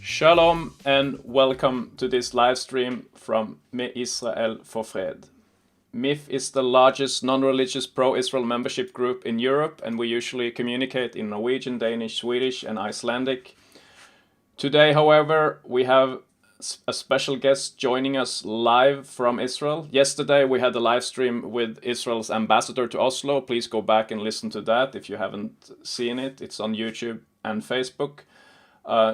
Shalom and welcome to this live stream from Israel for Fred. MIF is the largest non-religious pro-Israel membership group in Europe, and we usually communicate in Norwegian, Danish, Swedish and Icelandic. Today, however, we have a special guest joining us live from Israel. Yesterday we had a live stream with Israel's ambassador to Oslo. Please go back and listen to that if you haven't seen it. It's on YouTube and Facebook.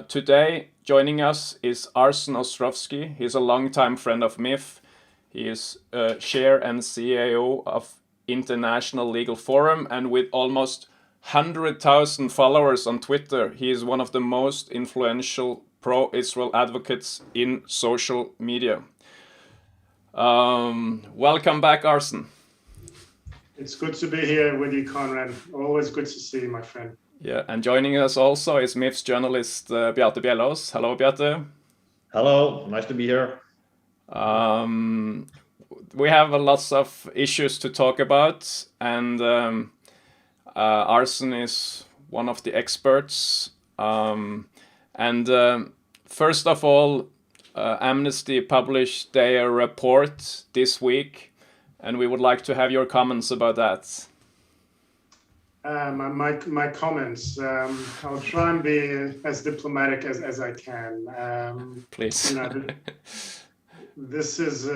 Today, joining us is Arsen Ostrovsky. He's a longtime friend of MIF. He is chair and CEO of International Legal Forum, and with almost 100,000 followers on Twitter, he is one of the most influential pro-Israel advocates in social media. Welcome back, Arsen. It's good to be here with you, Conrad. Always good to see you, my friend. Yeah, and joining us also is MIF's journalist Bjarte Bjellås. Hello, Bjarte. Hello, nice to be here. We have lots of issues to talk about, and Arsen is one of the experts. First of all, Amnesty published their report this week, and we would like to have your comments about that. My comments. I'll try and be as diplomatic as I can. Please. This is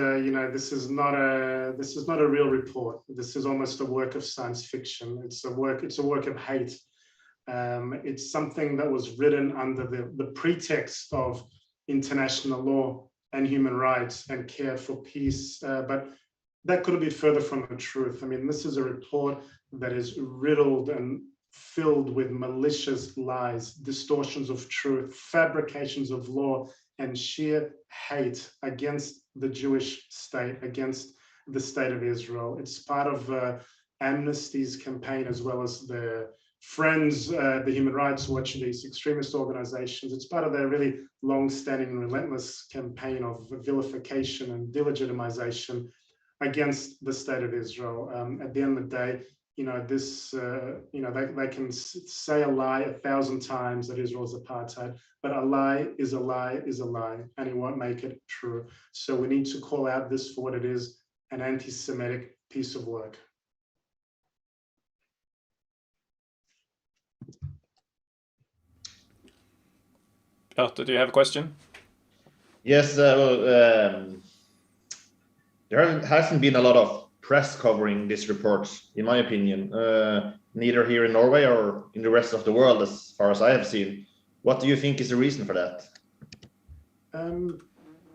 not a real report. This is almost a work of science fiction. It's a work of hate. It's something that was written under the pretext of international law and human rights and care for peace, but that couldn't be further from the truth. I mean, this is a report that is riddled and filled with malicious lies, distortions of truth, fabrications of law, and sheer hate against the Jewish state, against the state of Israel. It's part of Amnesty's campaign, as well as the Friends, the Human Rights Watch, these extremist organizations. It's part of their really long-standing and relentless campaign of vilification and delegitimization against the state of Israel. At the end of the day, they can say a lie 1,000 times that Israel is apartheid, but a lie is a lie is a lie, and it won't make it true. So we need to call out this for what it is, an anti-Semitic piece of work. Bjarte, do you have a question? Yes, there hasn't been a lot of press covering this report, in my opinion, neither here in Norway or in the rest of the world, as far as I have seen. What do you think is the reason for that?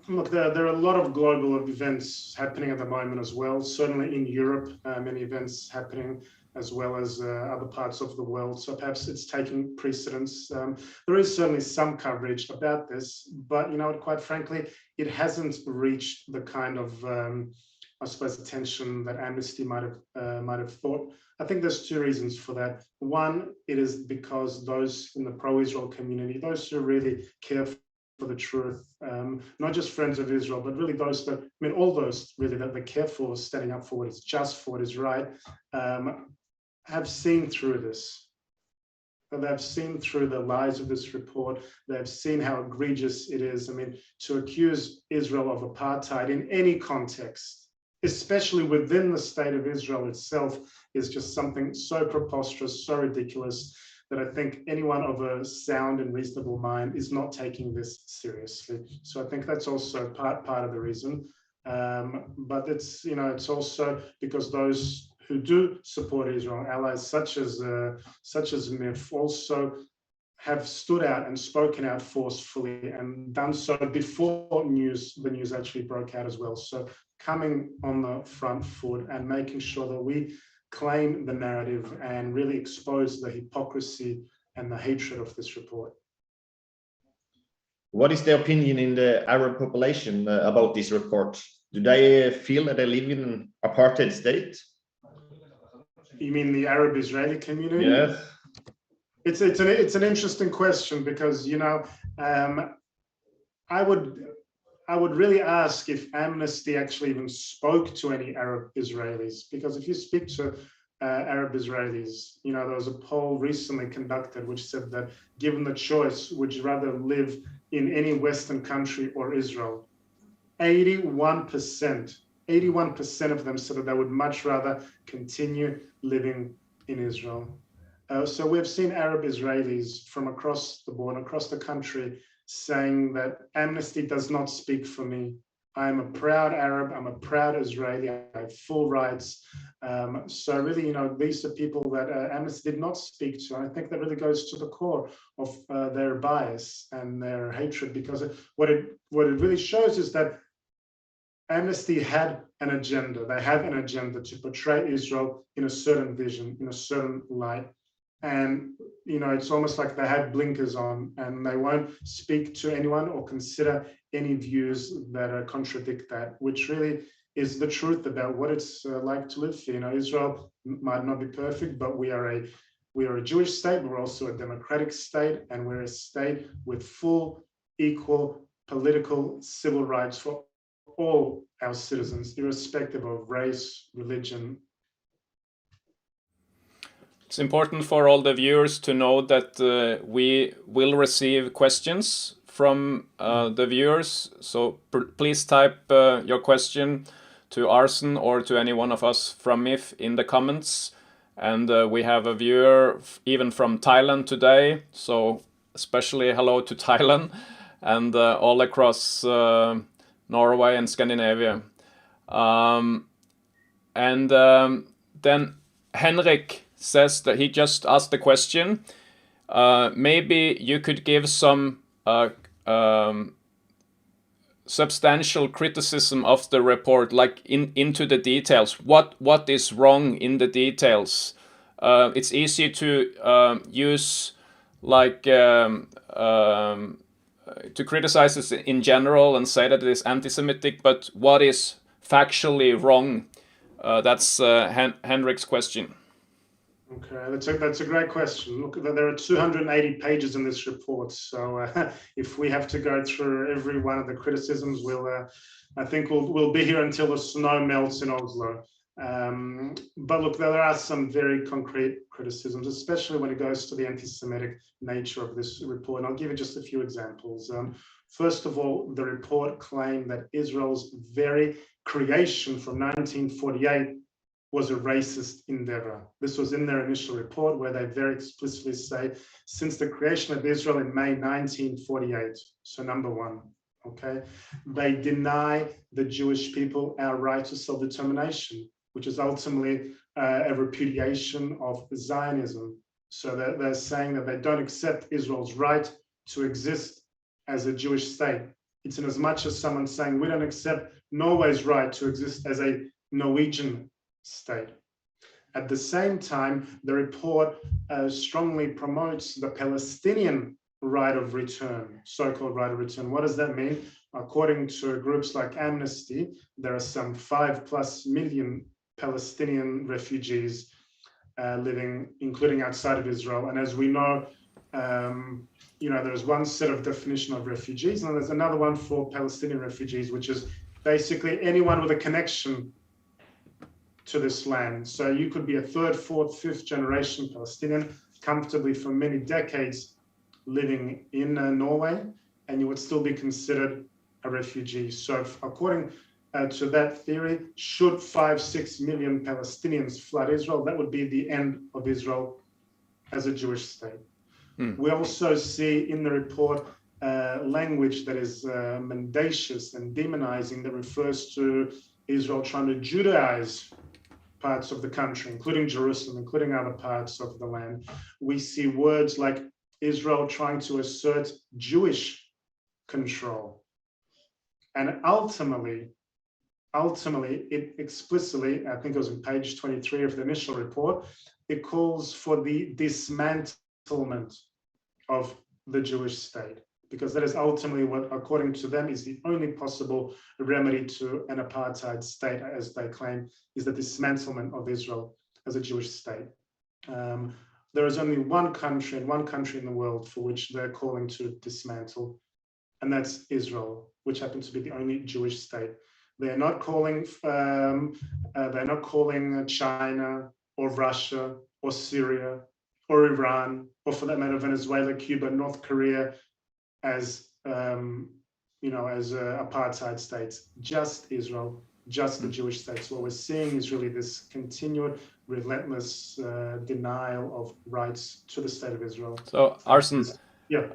Look, there are a lot of global events happening at the moment as well. Certainly in Europe, many events happening, as well as other parts of the world. So perhaps it's taking precedence. There is certainly some coverage about this, but quite frankly, it hasn't reached the kind of I suppose attention that Amnesty might have thought. I think there's two reasons for that. One, it is because those in the pro-Israel community, those who really care for the truth, not just friends of Israel, but really those that, all those really that care for standing up for what is just, for what is right, have seen through this. They've seen through the lies of this report. They've seen how egregious it is. To accuse Israel of apartheid in any context, especially within the state of Israel itself, is just something so preposterous, so ridiculous, that I think anyone of a sound and reasonable mind is not taking this seriously. So I think that's also part of the reason. But it's also because those who do support Israel, allies such as MIF, also have stood out and spoken out forcefully, and done so before the news actually broke out as well. So coming on the front foot and making sure that we claim the narrative and really expose the hypocrisy and the hatred of this report. What is the opinion in the Arab population about this report? Do they feel that they live in an apartheid state? You mean the Arab-Israeli community? Yes. It's an interesting question, because I would really ask if Amnesty actually even spoke to any Arab Israelis, because if you speak to Arab Israelis. You know, there was a poll recently conducted which said that given the choice, would you rather live in any Western country or Israel? 81% of them said that they would much rather continue living in Israel. So we've seen Arab Israelis from across the board, across the country, saying that Amnesty does not speak for me. I am a proud Arab, I'm a proud Israeli, I have full rights. So really, you know, these are people that Amnesty did not speak to. I think that really goes to the core of their bias and their hatred, because what it really shows is that Amnesty had an agenda. They have an agenda to portray Israel in a certain vision, in a certain light. And, you know, it's almost like they have blinkers on and they won't speak to anyone or consider any views that contradict that, which really is the truth about what it's like to live here. You know, Israel might not be perfect, but we are a Jewish state, but we're also a democratic state, and we're a state with full, equal political, civil rights for all our citizens, irrespective of race, religion. It's important for all the viewers to know that we will receive questions from the viewers. So please type your question to Arsen or to any one of us from MIF in the comments. And we have a viewer even from Thailand today. So especially hello to Thailand and all across Norway and Scandinavia. Then Henrik says that he just asked the question. Maybe you could give some substantial criticism of the report, like into the details. What is wrong in the details? It's easy to use like to criticize this in general and say that it is anti-Semitic, but what is factually wrong? That's Henrik's question. Okay, that's a great question. Look, there are 280 pages in this report, so if we have to go through every one of the criticisms, I think we'll be here until the snow melts in Oslo. But look, there are some very concrete criticisms, especially when it goes to the anti-Semitic nature of this report. And I'll give you just a few examples. First of all, the report claimed that Israel's very creation from 1948 was a racist endeavor. This was in their initial report, where they very explicitly say, since the creation of Israel in May 1948, so number one, okay, they deny the Jewish people our right to self-determination, which is ultimately a repudiation of Zionism. So they're saying that they don't accept Israel's right to exist as a Jewish state. It's in as much as someone saying we don't accept Norway's right to exist as a Norwegian state. At the same time, the report strongly promotes the Palestinian right of return, so-called right of return. What does that mean? According to groups like Amnesty, there are some 5+ million Palestinian refugees living, including outside of Israel. And as we know, you know, there's one set of definition of refugees, and there's another one for Palestinian refugees, which is basically anyone with a connection to this land. So you could be a 3rd, 4th, 5th generation Palestinian, comfortably for many decades living in Norway, and you would still be considered a refugee. So according to that theory, should 5-6 million Palestinians flood Israel, that would be the end of Israel as a Jewish state. We also see in the report language that is mendacious and demonizing, that refers to Israel trying to Judaize parts of the country, including Jerusalem, including other parts of the land. We see words like Israel trying to assert Jewish control. And ultimately, it explicitly, I think it was on page 23 of the initial report, it calls for the dismantlement of the Jewish state, because that is ultimately what, according to them, is the only possible remedy to an apartheid state, as they claim, is the dismantlement of Israel as a Jewish state. There is only one country in the world for which they're calling to dismantle, and that's Israel, which happens to be the only Jewish state. They're not calling China, or Russia or Syria or Iran, or for that matter, Venezuela, Cuba, North Korea as as apartheid states, just Israel, just the Jewish states. What we're seeing is really this continued, relentless denial of rights to the state of Israel. So, Arsen, yeah,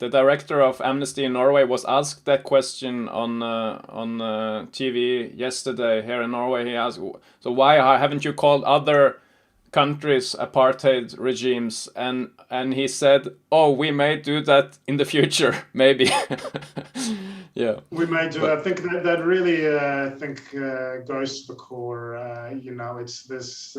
the director of Amnesty in Norway was asked that question on TV yesterday here in Norway. He asked, so why haven't you called other countries apartheid regimes? And he said, oh, we may do that in the future, maybe. Yeah, we may do. I think that really goes to the core. It's this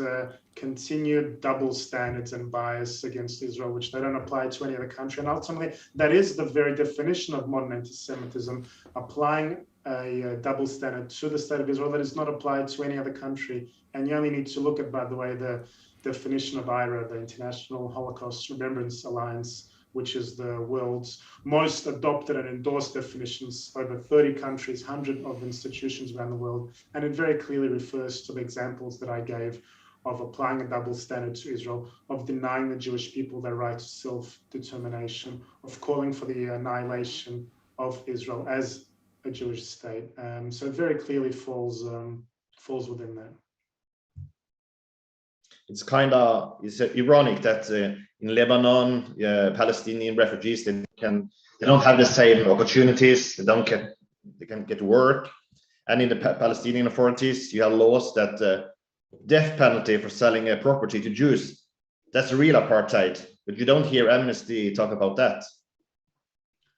continued double standards and bias against Israel, which they don't apply to any other country. And ultimately, that is the very definition of modern anti-Semitism, applying a double standard to the state of Israel that is not applied to any other country. And you only need to look at, by the way, the definition of IHRA, the International Holocaust Remembrance Alliance, which is the world's most adopted and endorsed definitions, over 30 countries, hundreds of institutions around the world. And it very clearly refers to the examples that I gave of applying a double standard to Israel, of denying the Jewish people their right to self-determination, of calling for the annihilation of Israel as a Jewish state. So it very clearly falls within that. It's ironic that in Lebanon, Palestinian refugees, they don't have the same opportunities. They can get work, and in the Palestinian authorities, you have laws that death penalty for selling a property to Jews. That's real apartheid, but you don't hear Amnesty talk about that.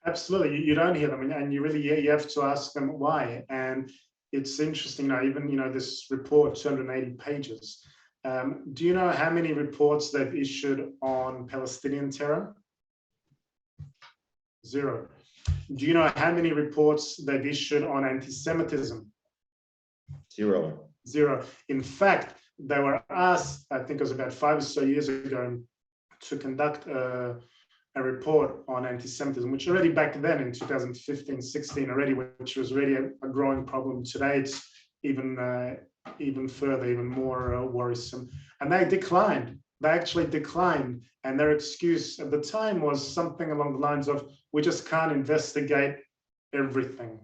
Absolutely, you don't hear them, and you have to ask them why. And it's interesting now, even this report, 280 pages. Do you know how many reports they've issued on Palestinian terror? 0. Do you know how many reports they've issued on anti-Semitism? 0. 0. In fact, they were asked, I think it was about 5 or so years ago, to conduct a report on anti-Semitism, which already back then in 2015-16 already, which was already a growing problem. Today, it's even further, even more worrisome. And they declined. They actually declined. And their excuse at the time was something along the lines of, we just can't investigate everything.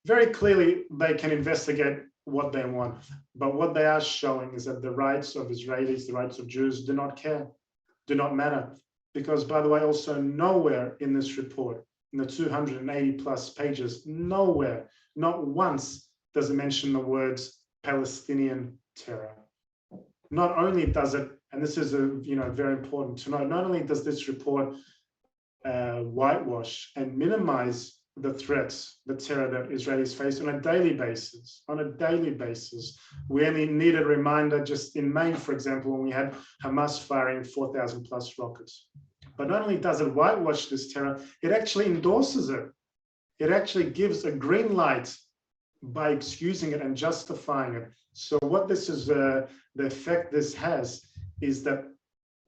Very clearly, they can investigate what they want. But what they are showing is that the rights of Israelis, the rights of Jews do not care, do not matter. Because, by the way, also nowhere in this report, in the 280 plus pages, nowhere, not once does it mention the words Palestinian terror. Not only does it, and this is very important to note, not only does this report whitewash and minimize the threats, the terror that Israelis face on a daily basis. We only need a reminder just in May, for example, when we had Hamas firing 4,000 plus rockets. But not only does it whitewash this terror, it actually endorses it. It actually gives a green light by excusing it and justifying it. So what this is, the effect this has is that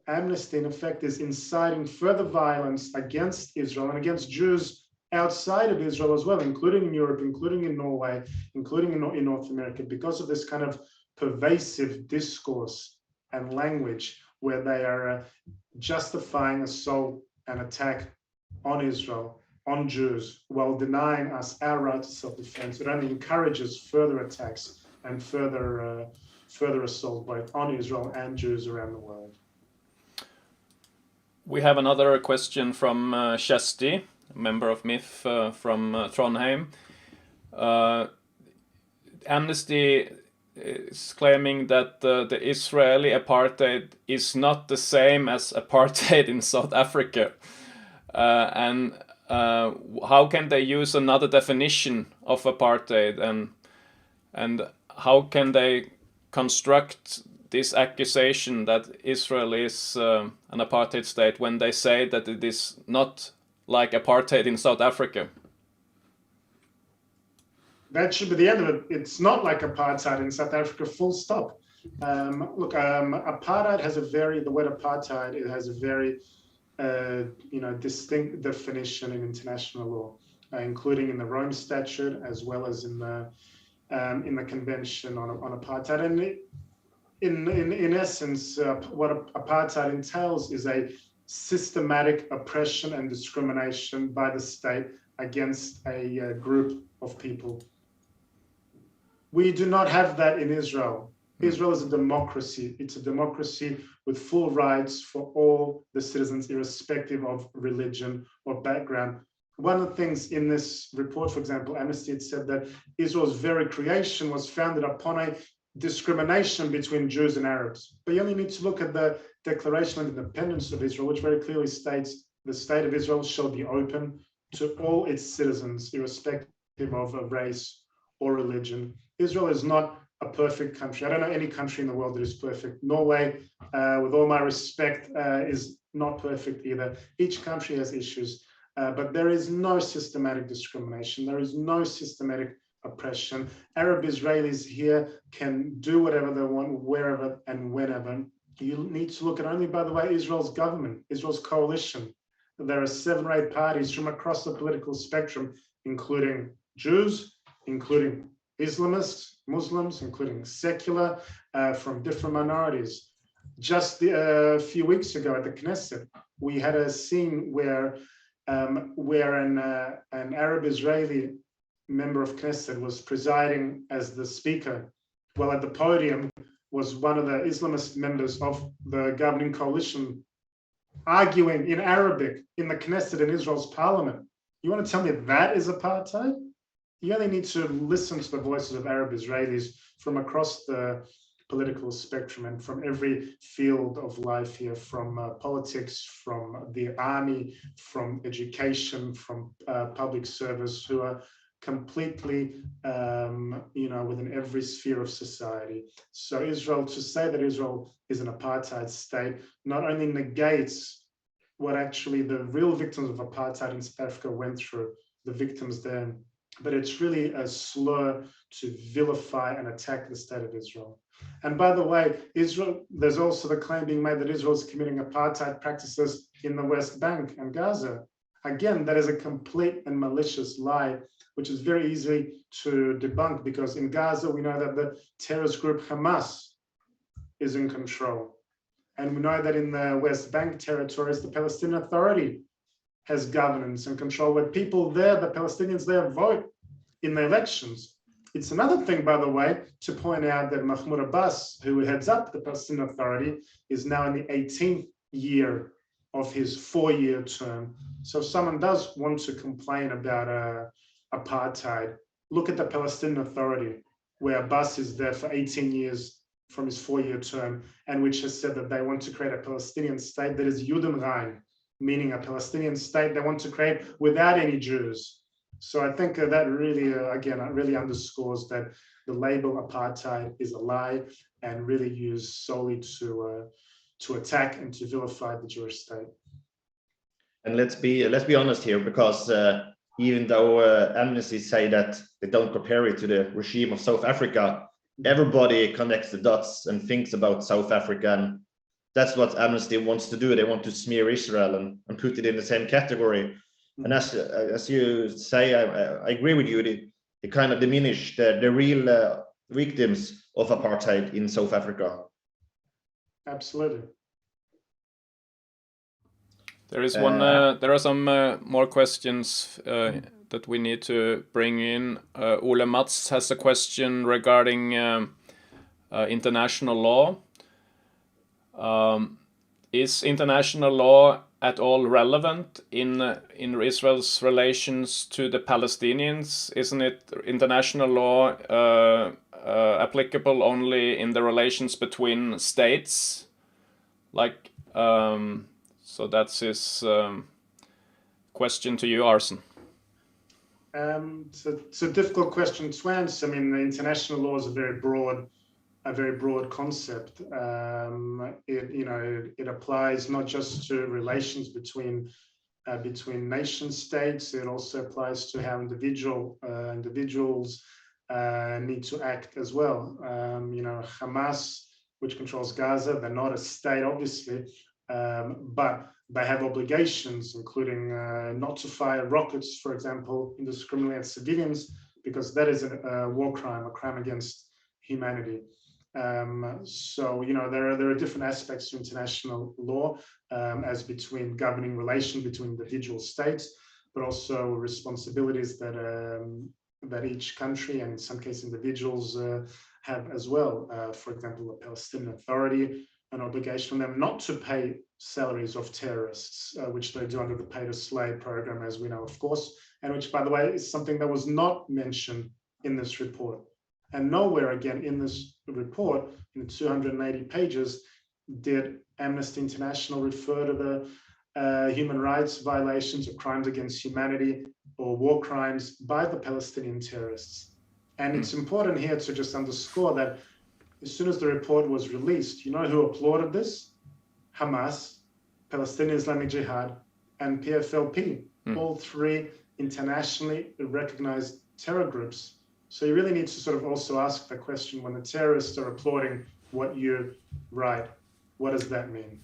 Amnesty, in effect, is inciting further violence against Israel and against Jews outside of Israel as well, including in Europe, including in Norway, including in North America, because of this kind of pervasive discourse and language where they are justifying assault and attack on Israel, on Jews, while denying us our right to self-defense. It only encourages further attacks and further assault both on Israel and Jews around the world. We have another question from Gjest, a member of MIF from Trondheim. Amnesty is claiming that the Israeli apartheid is not the same as apartheid in South Africa. And how can they use another definition of apartheid, and how can they construct this accusation that Israel is an apartheid state when they say that it is not like apartheid in South Africa? That should be the end of it. It's not like apartheid in South Africa, full stop. Apartheid has the word apartheid, it has a very distinct definition in international law, including in the Rome Statute as well as in the Convention on Apartheid. And in essence, what apartheid entails is a systematic oppression and discrimination by the state against a group of people. We do not have that in Israel. Israel is a democracy. It's a democracy with full rights for all the citizens, irrespective of religion or background. One of the things in this report, for example, Amnesty had said that Israel's very creation was founded upon a discrimination between Jews and Arabs. But you only need to look at the Declaration of Independence of Israel, which very clearly states the state of Israel shall be open to all its citizens, irrespective of race or religion. Israel is not a perfect country. I don't know any country in the world that is perfect. Norway, with all my respect, is not perfect either. Each country has issues, but there is no systematic discrimination. There is no systematic oppression. Arab Israelis here can do whatever they want, wherever and whenever. You need to look at only, by the way, Israel's government, Israel's coalition. There are 7 or 8 parties from across the political spectrum, including Jews, including Islamists, Muslims, including secular, from different minorities. Just a few weeks ago at the Knesset, we had a scene where an Arab Israeli member of Knesset was presiding as the speaker, while at the podium was one of the Islamist members of the governing coalition arguing in Arabic in the Knesset in Israel's parliament. You want to tell me that is apartheid? You only need to listen to the voices of Arab Israelis from across the political spectrum and from every field of life here, from politics, from the army, from education, from public service, who are completely, within every sphere of society. So Israel, to say that Israel is an apartheid state, not only negates what actually the real victims of apartheid in South Africa went through, the victims there, but it's really a slur to vilify and attack the state of Israel. And by the way, Israel, there's also the claim being made that Israel is committing apartheid practices in the West Bank and Gaza. Again, that is a complete and malicious lie, which is very easy to debunk, because in Gaza, we know that the terrorist group Hamas is in control. And we know that in the West Bank territories, the Palestinian Authority has governance and control, where people there, the Palestinians there, vote in the elections. It's another thing, by the way, to point out that Mahmoud Abbas, who heads up the Palestinian Authority, is now in the 18th year of his 4-year term. So if someone does want to complain about apartheid, look at the Palestinian Authority, where Abbas is there for 18 years from his 4-year term, and which has said that they want to create a Palestinian state that is Judenrein, meaning a Palestinian state they want to create without any Jews. So I think that really, again, really underscores that the label apartheid is a lie and really used solely to attack and to vilify the Jewish state. And let's be honest here, because even though Amnesty say that they don't compare it to the regime of South Africa, everybody connects the dots and thinks about South Africa, and that's what Amnesty wants to do. They want to smear Israel and put it in the same category. And as you say, I agree with you. They kind of diminish the real victims of apartheid in South Africa. Absolutely. There is one. There are some more questions that we need to bring in. Ole Mats has a question regarding international law. Is international law at all relevant in Israel's relations to the Palestinians? Isn't it international law applicable only in the relations between states? Like, so that's his question to you, Arsen. It's a difficult question to answer. I mean, the international law is a very broad concept. It applies not just to relations between nation states. It also applies to how individuals need to act as well. Hamas, which controls Gaza, they're not a state, obviously, but they have obligations, including not to fire rockets, for example, indiscriminately at civilians, because that is a war crime, a crime against humanity. So, there are different aspects to international law as between governing relation between individual states, but also responsibilities that each country and in some cases individuals have as well. For example, the Palestinian Authority, an obligation on them not to pay salaries of terrorists, which they do under the pay to slave program, as we know, of course, and which, by the way, is something that was not mentioned in this report. And nowhere again in this report, in the 280 pages, did Amnesty International refer to the human rights violations or crimes against humanity or war crimes by the Palestinian terrorists. And it's important here to just underscore that as soon as the report was released, you know who applauded this? Hamas, Palestinian Islamic Jihad, and PFLP, all three internationally recognized terror groups. So you really need to sort of also ask the question, when the terrorists are applauding what you write, what does that mean?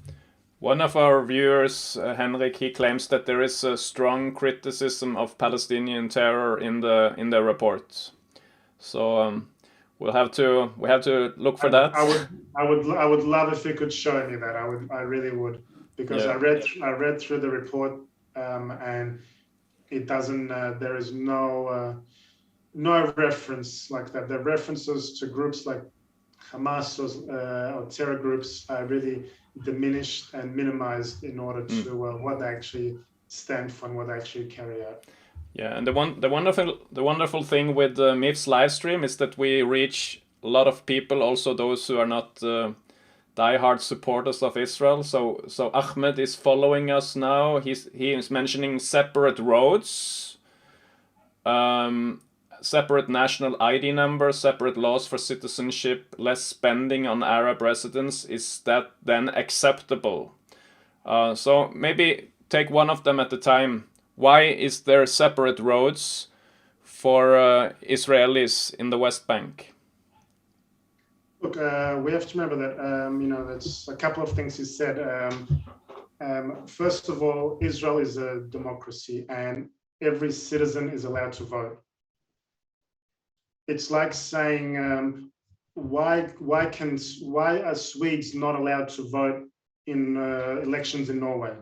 One of our viewers, Henrik, he claims that there is a strong criticism of Palestinian terror in the report. So we have to look for that. I would love if you could show me that. I really would, because I read through the report and it doesn't. There is no reference like that. The references to groups like Hamas or terror groups are really diminished and minimized in order to what they actually stand for and what they actually carry out. Yeah, and the wonderful thing with MIF's live stream is that we reach a lot of people, also those who are not diehard supporters of Israel. So Ahmed is following us now. He is mentioning separate roads, separate national ID numbers, separate laws for citizenship, less spending on Arab residents. Is that then acceptable? So maybe take one of them at a time. Why is there separate roads for Israelis in the West Bank? Look, we have to remember that, that's a couple of things he said. First of all, Israel is a democracy and every citizen is allowed to vote. It's like saying, why are Swedes not allowed to vote in elections in Norway?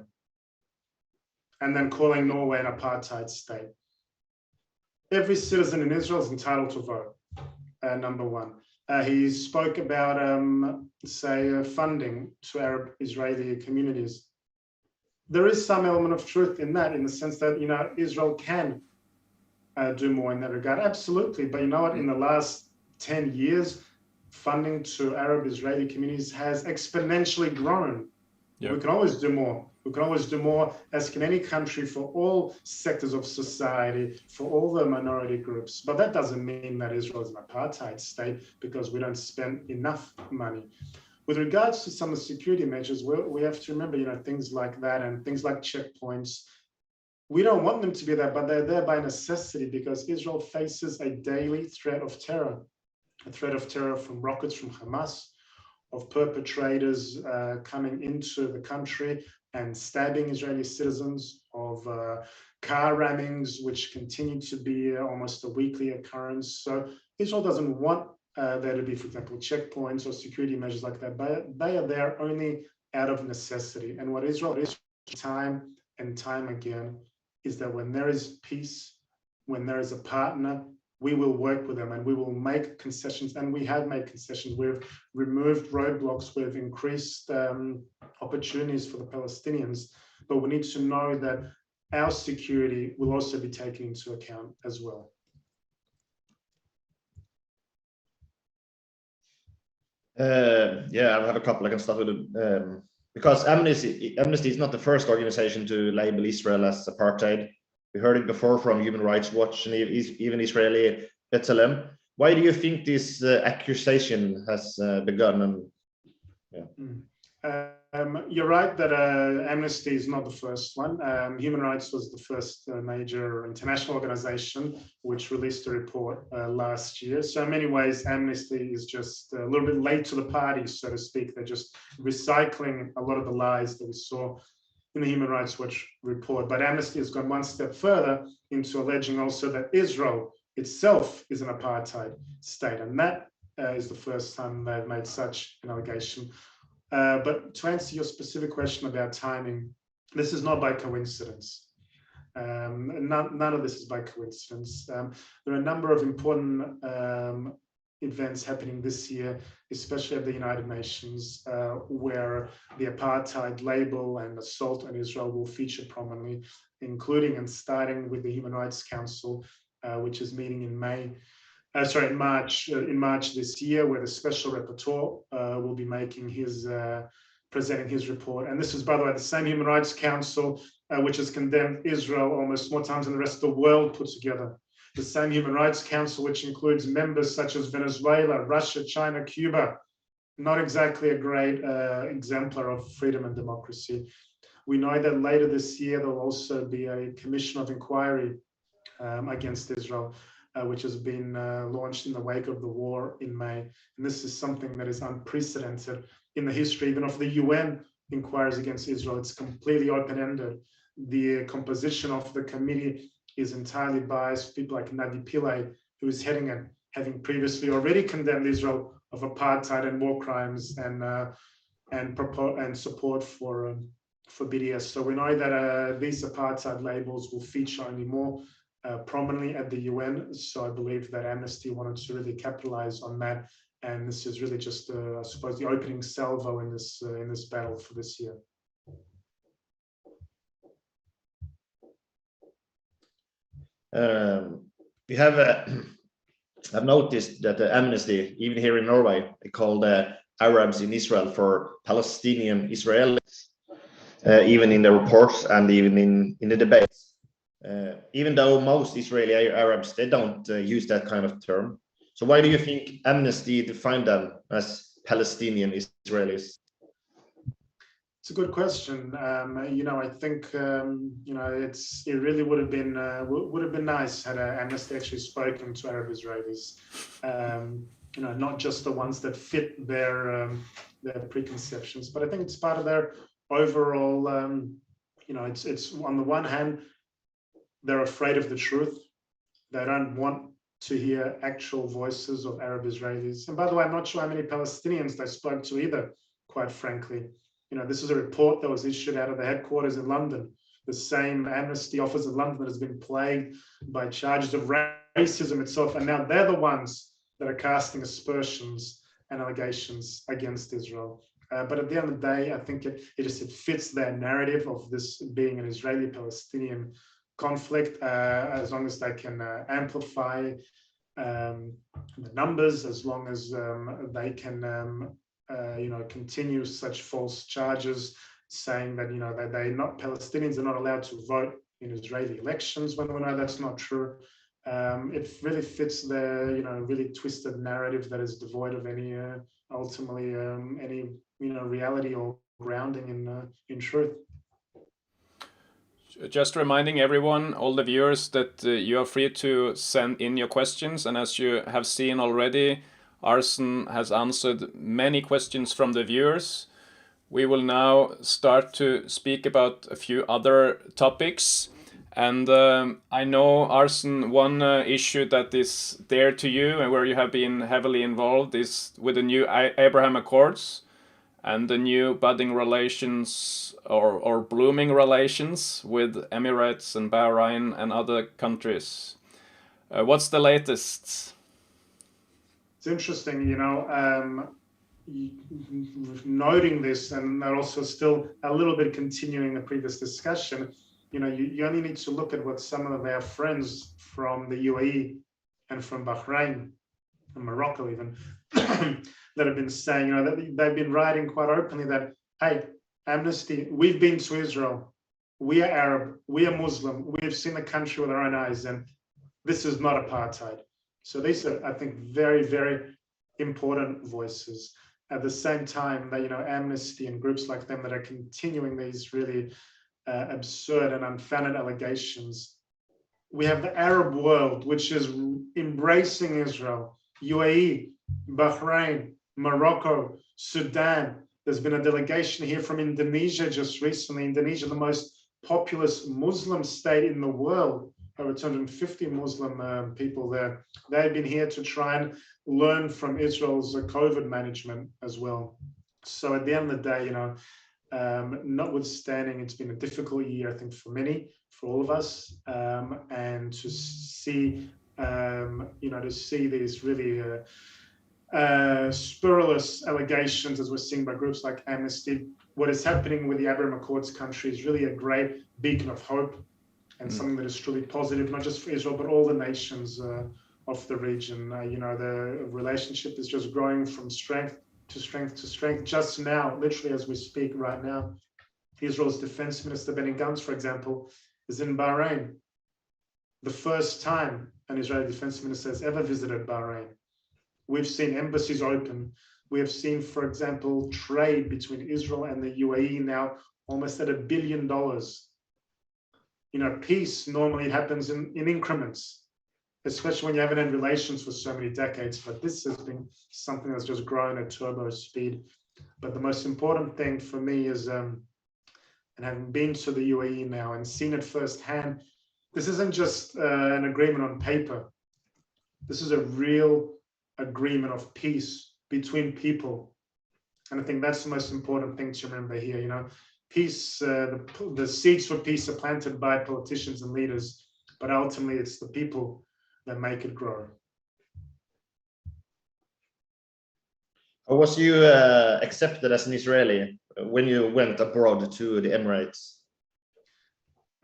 And then calling Norway an apartheid state. Every citizen in Israel is entitled to vote, number one. He spoke about, funding to Arab Israeli communities. There is some element of truth in that, in the sense that, Israel can do more in that regard. Absolutely. But you know what? In the last 10 years, funding to Arab Israeli communities has exponentially grown. Yep. We can always do more. We can always do more, as can any country, for all sectors of society, for all the minority groups. But that doesn't mean that Israel is an apartheid state because we don't spend enough money. With regards to some of the security measures, we have to remember, things like that and things like checkpoints. We don't want them to be there, but they're there by necessity because Israel faces a daily threat of terror, a threat of terror from rockets from Hamas, of perpetrators coming into the country and stabbing Israeli citizens, of car rammings, which continue to be almost a weekly occurrence. So Israel doesn't want there to be, for example, checkpoints or security measures like that, but they are there only out of necessity. And what Israel is time and time again is that when there is peace, when there is a partner, we will work with them and we will make concessions, and we have made concessions. We've removed roadblocks, we've increased opportunities for the Palestinians, but we need to know that our security will also be taken into account as well. I have a couple. I can start with it. Because Amnesty is not the first organization to label Israel as apartheid. We heard it before from Human Rights Watch and even Israeli Medlem. Why do you think this accusation has begun? You're right that Amnesty is not the first one. Human Rights was the first major international organization which released a report last year. So in many ways, Amnesty is just a little bit late to the party, so to speak. They're just recycling a lot of the lies that we saw in the Human Rights Watch report. But Amnesty has gone one step further into alleging also that Israel itself is an apartheid state. And that is the first time they've made such an allegation. But to answer your specific question about timing, this is not by coincidence. None of this is by coincidence. There are a number of important events happening this year, especially at the United Nations, where the apartheid label and assault on Israel will feature prominently, including and starting with the Human Rights Council, which is meeting in March this year, where the special rapporteur will be making presenting his report. And this is, by the way, the same Human Rights Council which has condemned Israel almost more times than the rest of the world put together. The same Human Rights Council, which includes members such as Venezuela, Russia, China, Cuba. Not exactly a great exemplar of freedom and democracy. We know that later this year, there will also be a commission of inquiry against Israel, which has been launched in the wake of the war in May. And this is something that is unprecedented in the history even of the UN inquiries against Israel. It's completely open-ended. The composition of the committee is entirely biased. People like Nadi Pillay, who is heading it, having previously already condemned Israel of apartheid and war crimes and support for BDS. So we know that these apartheid labels will feature only more prominently at the UN. So I believe that Amnesty wanted to really capitalize on that. And this is really just, I suppose, the opening salvo in this battle for this year. We have I've noticed that the Amnesty, even here in Norway, they call the Arabs in Israel for Palestinian Israelis, even in the reports and even in the debates. Even though most Israeli Arabs, they don't use that kind of term. So why do you think Amnesty defined them as Palestinian Israelis? It's a good question. I think it really would have been nice had Amnesty actually spoken to Arab Israelis. Not just the ones that fit their preconceptions, but I think it's part of their overall. It's on the one hand, they're afraid of the truth. They don't want to hear actual voices of Arab Israelis. And by the way, I'm not sure how many Palestinians they spoke to either, quite frankly. This is a report that was issued out of the headquarters in London. The same Amnesty office in London that has been plagued by charges of racism itself. And now they're the ones that are casting aspersions and allegations against Israel. But at the end of the day, I think it fits their narrative of this being an Israeli-Palestinian conflict, as long as they can amplify the numbers, as long as they can continue such false charges, saying that Palestinians are not allowed to vote in Israeli elections, when we know that's not true. It really fits their really twisted narrative that is devoid of any reality or grounding in truth. Just reminding everyone, all the viewers, that you are free to send in your questions, and as you have seen already, Arsen has answered many questions from the viewers. We will now start to speak about a few other topics. And I know, Arsen, one issue that is dear to you and where you have been heavily involved is with the new Abraham Accords and the new budding relations or blooming relations with Emirates and Bahrain and other countries. What's the latest? It's interesting, noting this, and also still a little bit continuing the previous discussion. You only need to look at what some of our friends from the UAE and from Bahrain and Morocco even that have been saying, that they've been writing quite openly that, hey, Amnesty, we've been to Israel, we are Arab, we are Muslim, we've seen the country with our own eyes, and this is not apartheid. So these are, I think, very, very important voices. At the same time, that Amnesty and groups like them that are continuing these really absurd and unfounded allegations. We have the Arab world, which is embracing Israel, UAE, Bahrain, Morocco, Sudan. There's been a delegation here from Indonesia just recently. Indonesia, the most populous Muslim state in the world, over 250 Muslim people there. They've been here to try and learn from Israel's COVID management as well. So at the end of the day, notwithstanding, it's been a difficult year, I think, for many, for all of us, and to see, to see these really spurrilous allegations, as we're seeing by groups like Amnesty. What is happening with the Abraham Accords country is really a great beacon of hope and something that is truly positive, not just for Israel, but all the nations of the region. The relationship is just growing from strength to strength to strength. Just now, literally as we speak right now, Israel's Defense Minister Benny Gantz, for example, is in Bahrain. The first time an Israeli defense minister has ever visited Bahrain. We've seen embassies open. We have seen, for example, trade between Israel and the UAE now almost at $1 billion. Peace normally happens in increments, especially when you haven't had relations for so many decades. But this has been something that's just grown at turbo speed. But the most important thing for me is, and having been to the UAE now and seen it firsthand, this isn't just an agreement on paper. This is a real agreement of peace between people. And I think that's the most important thing to remember here. Peace, the seeds for peace are planted by politicians and leaders, but ultimately it's the people that make it grow. How was you accepted as an Israeli when you went abroad to the Emirates?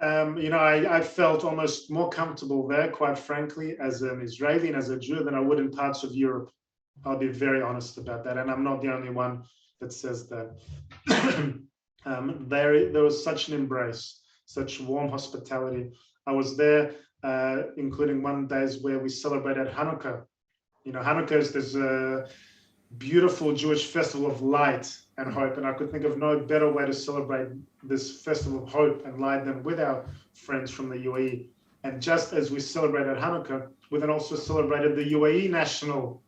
I felt almost more comfortable there, quite frankly, as an Israeli and as a Jew than I would in parts of Europe. I'll be very honest about that, and I'm not the only one that says that. There was such an embrace, such warm hospitality. I was there, including one days where we celebrated Hanukkah. Hanukkah is this beautiful Jewish festival of light and hope, and I could think of no better way to celebrate this festival of hope and light than with our friends from the UAE. And just as we celebrated Hanukkah, we then also celebrated the UAE National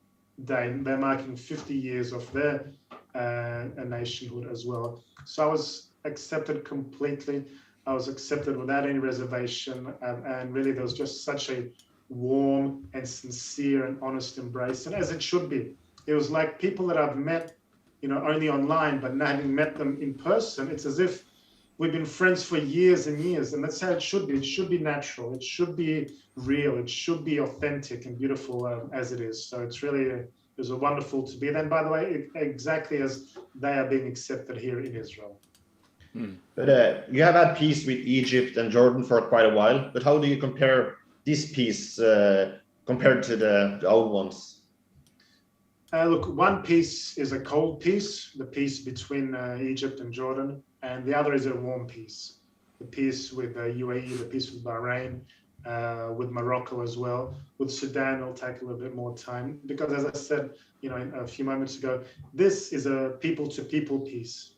Day. They're marking 50 years of their nationhood as well. So I was accepted completely. I was accepted without any reservation, and really there was just such a warm and sincere and honest embrace, and as it should be. It was like people that I've met, only online, but now having met them in person, it's as if we've been friends for years and years, and that's how it should be. It should be natural. It should be real. It should be authentic and beautiful as it is. So it's really, it was wonderful to be there. And by the way, exactly as they are being accepted here in Israel. But you have had peace with Egypt and Jordan for quite a while, but how do you compare this peace compared to the old ones? Look, one peace is a cold peace, the peace between Egypt and Jordan, and the other is a warm peace, the peace with UAE, the peace with Bahrain, with Morocco as well. With Sudan, it'll take a little bit more time because, as I said, a few moments ago, this is a people-to-people peace.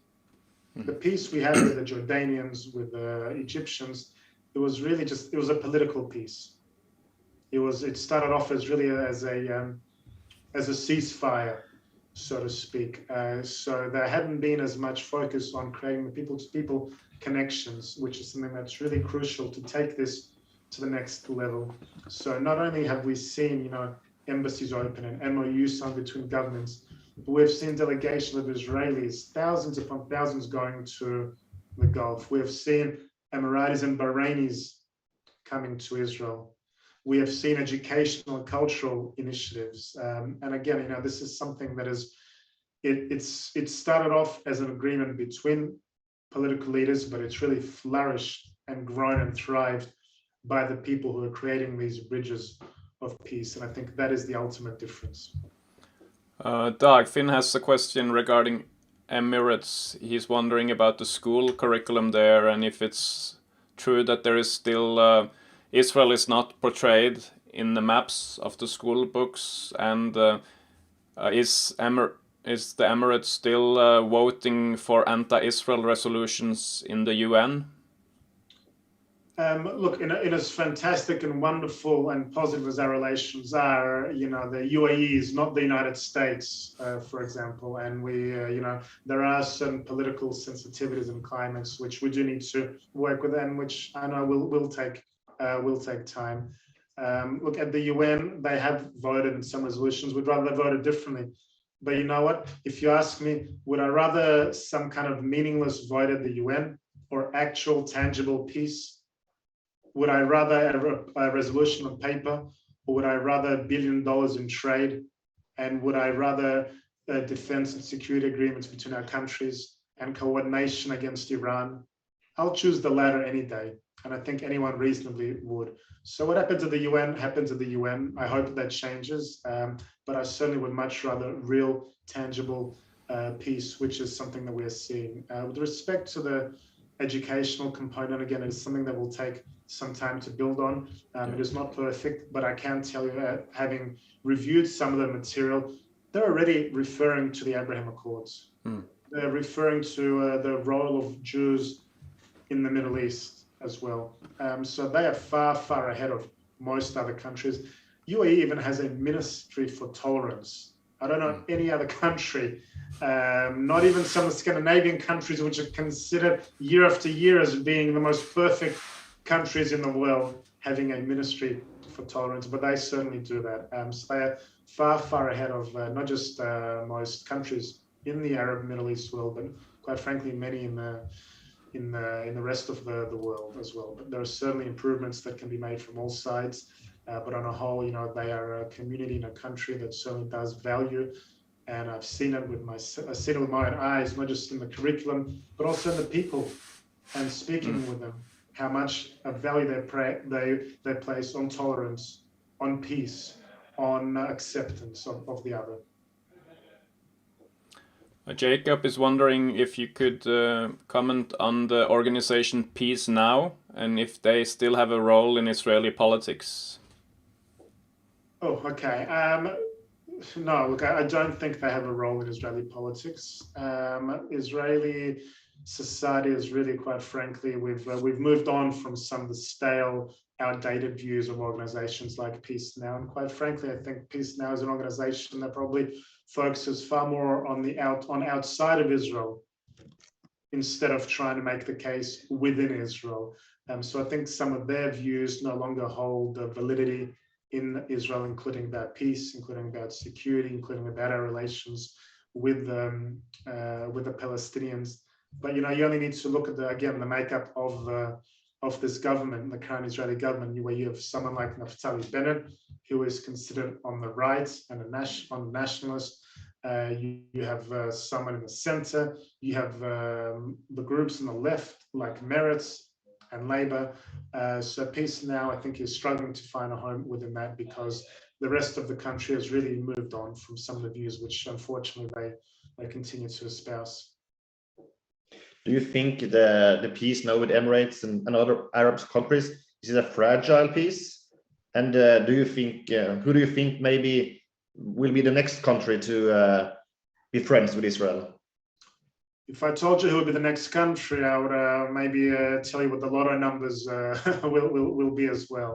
The peace we had with the Jordanians, with the Egyptians, it was really it was a political peace. It started off as really as a ceasefire, so to speak. So there hadn't been as much focus on creating the people-to-people connections, which is something that's really crucial to take this to the next level. So not only have we seen, embassies open and MOUs signed between governments, but we've seen delegations of Israelis, thousands upon thousands going to the Gulf. We have seen Emiratis and Bahrainis coming to Israel. We have seen educational and cultural initiatives. And again, this is something that it started off as an agreement between political leaders, but it's really flourished and grown and thrived by the people who are creating these bridges of peace. And I think that is the ultimate difference. Dag, Finn has a question regarding Emirates. He's wondering about the school curriculum there and if it's true that there is still Israel is not portrayed in the maps of the school books, and is the Emirates still voting for anti-Israel resolutions in the UN? Look, in as fantastic and wonderful and positive as our relations are, the UAE is not the United States, for example, and we, there are certain political sensitivities and climates which we do need to work with, and which I know will take time. Look, at the UN, they have voted in some resolutions. We'd rather they voted differently. But you know what? If you ask me, would I rather some kind of meaningless vote at the UN or actual tangible peace? Would I rather a resolution on paper, or would I rather $1 billion in trade? And would I rather defense and security agreements between our countries and coordination against Iran? I'll choose the latter any day. And I think anyone reasonably would. So what happens at the UN happens at the UN. I hope that changes, but I certainly would much rather real, tangible peace, which is something that we're seeing. With respect to the educational component, again, it is something that will take some time to build on. It is not perfect, but I can tell you, having reviewed some of the material, they're already referring to the Abraham Accords. They're referring to the role of Jews in the Middle East as well. So they are far, far ahead of most other countries. UAE even has a ministry for tolerance. I don't know any other country, not even some of the Scandinavian countries, which are considered year after year as being the most perfect countries in the world, having a ministry for tolerance, but they certainly do that. So they are far, far ahead of not just most countries in the Arab Middle East world, but quite frankly, many in the rest of the world as well. But there are certainly improvements that can be made from all sides. But on a whole, you know, they are a community in a country that certainly does value. And I've seen it with my own eyes, not just in the curriculum, but also in the people, and speaking with them, how much value they place on tolerance, on peace, on acceptance of the other. Jacob is wondering if you could comment on the organization Peace Now and if they still have a role in Israeli politics. Oh, okay. No, look, I don't think they have a role in Israeli politics. Israeli society is really, quite frankly, we've moved on from some of the stale, outdated views of organizations like Peace Now. And quite frankly, I think Peace Now is an organization that probably focuses far more on outside of Israel instead of trying to make the case within Israel. So I think some of their views no longer hold validity in Israel, including about peace, including about security, including about our relations with the Palestinians. But you know, you only need to look at the makeup of this government, the current Israeli government, where you have someone like Naftali Bennett, who is considered on the right and a nationalist. You have someone in the center. You have the groups on the left, like Meretz and Labour. So Peace Now, I think, is struggling to find a home within that because the rest of the country has really moved on from some of the views which, unfortunately, they continue to espouse. Do you think the peace now with Emirates and other Arab countries is it a fragile peace? And do you think who do you think maybe will be the next country to be friends with Israel? If I told you who would be the next country, I would maybe tell you what the lotto numbers will be as well.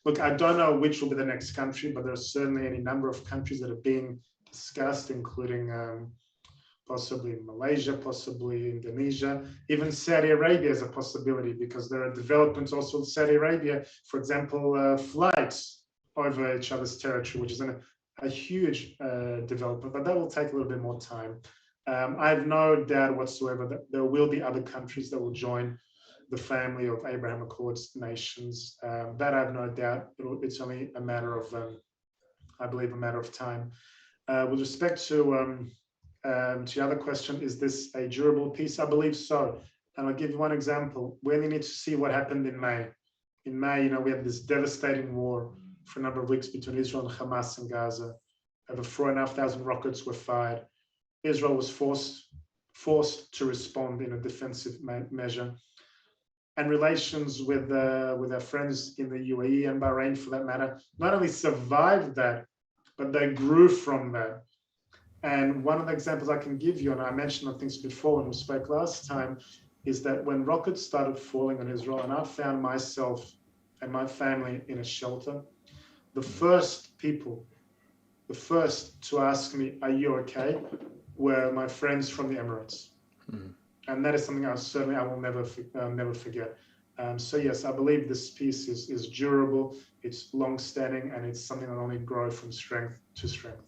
Look, I don't know which will be the next country, but there are certainly any number of countries that are being discussed, including possibly Malaysia, possibly Indonesia, even Saudi Arabia is a possibility because there are developments also in Saudi Arabia, for example, flights over each other's territory, which is a huge development, but that will take a little bit more time. I have no doubt whatsoever that there will be other countries that will join the family of Abraham Accords nations. That I have no doubt. It's only a matter of, I believe, a matter of time. With respect to the other question, is this a durable peace? I believe so. And I'll give you one example. We only need to see what happened in May. In May, you know, we had this devastating war for a number of weeks between Israel and Hamas in Gaza. Over 4,500 rockets were fired. Israel was forced to respond in a defensive measure. And relations with our friends in the UAE and Bahrain, for that matter, not only survived that, but they grew from that. And one of the examples I can give you, and I mentioned I think before when we spoke last time, is that when rockets started falling on Israel, and I found myself and my family in a shelter, the first to ask me, "Are you okay?" were my friends from the Emirates. And that is something I will never forget. So yes, I believe this peace is durable, it's long-standing, and it's something that only grows from strength to strength.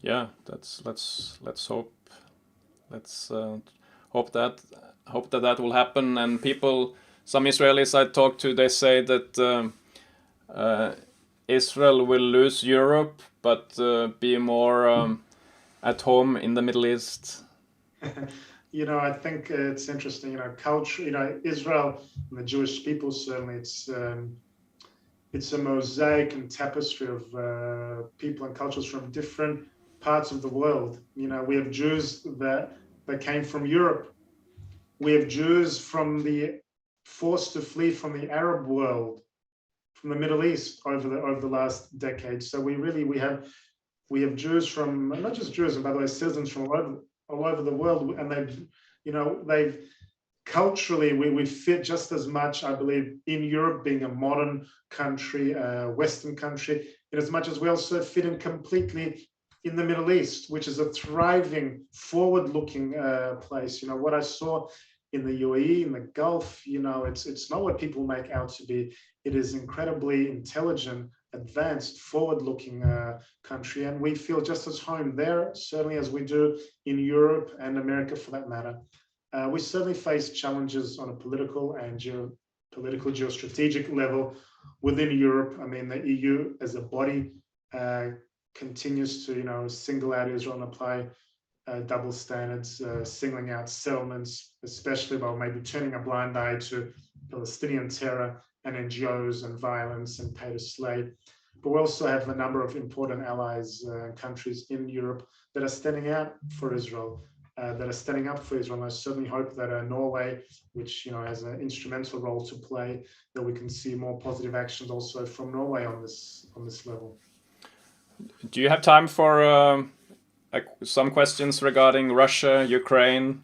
Yeah, let's hope that will happen. And some Israelis I talk to, they say that Israel will lose Europe, but be more at home in the Middle East. I think it's interesting. Culture. Israel and the Jewish people, certainly, it's a mosaic and tapestry of people and cultures from different parts of the world. We have Jews that came from Europe. We have Jews forced to flee from the Arab world, from the Middle East over the last decade. So we have Jews from, not just Jews, and by the way, citizens from all over the world, and they've culturally we fit just as much, I believe, in Europe, being a modern country, a Western country, in as much as we also fit in completely in the Middle East, which is a thriving, forward-looking place. What I saw in the UAE, in the Gulf, it's not what people make out to be. It is incredibly intelligent, advanced, forward-looking country, and we feel just as home there, certainly, as we do in Europe and America, for that matter. We certainly face challenges on a political and geostrategic level within Europe. I mean, the EU as a body continues to, single out Israel and apply double standards, singling out settlements, especially while maybe turning a blind eye to Palestinian terror and NGOs and violence and pay to slay. But we also have a number of important allies, countries in Europe that are standing out for Israel, that are standing up for Israel. And I certainly hope that Norway, which has an instrumental role to play, that we can see more positive actions also from Norway on this level. Do you have time for some questions regarding Russia, Ukraine?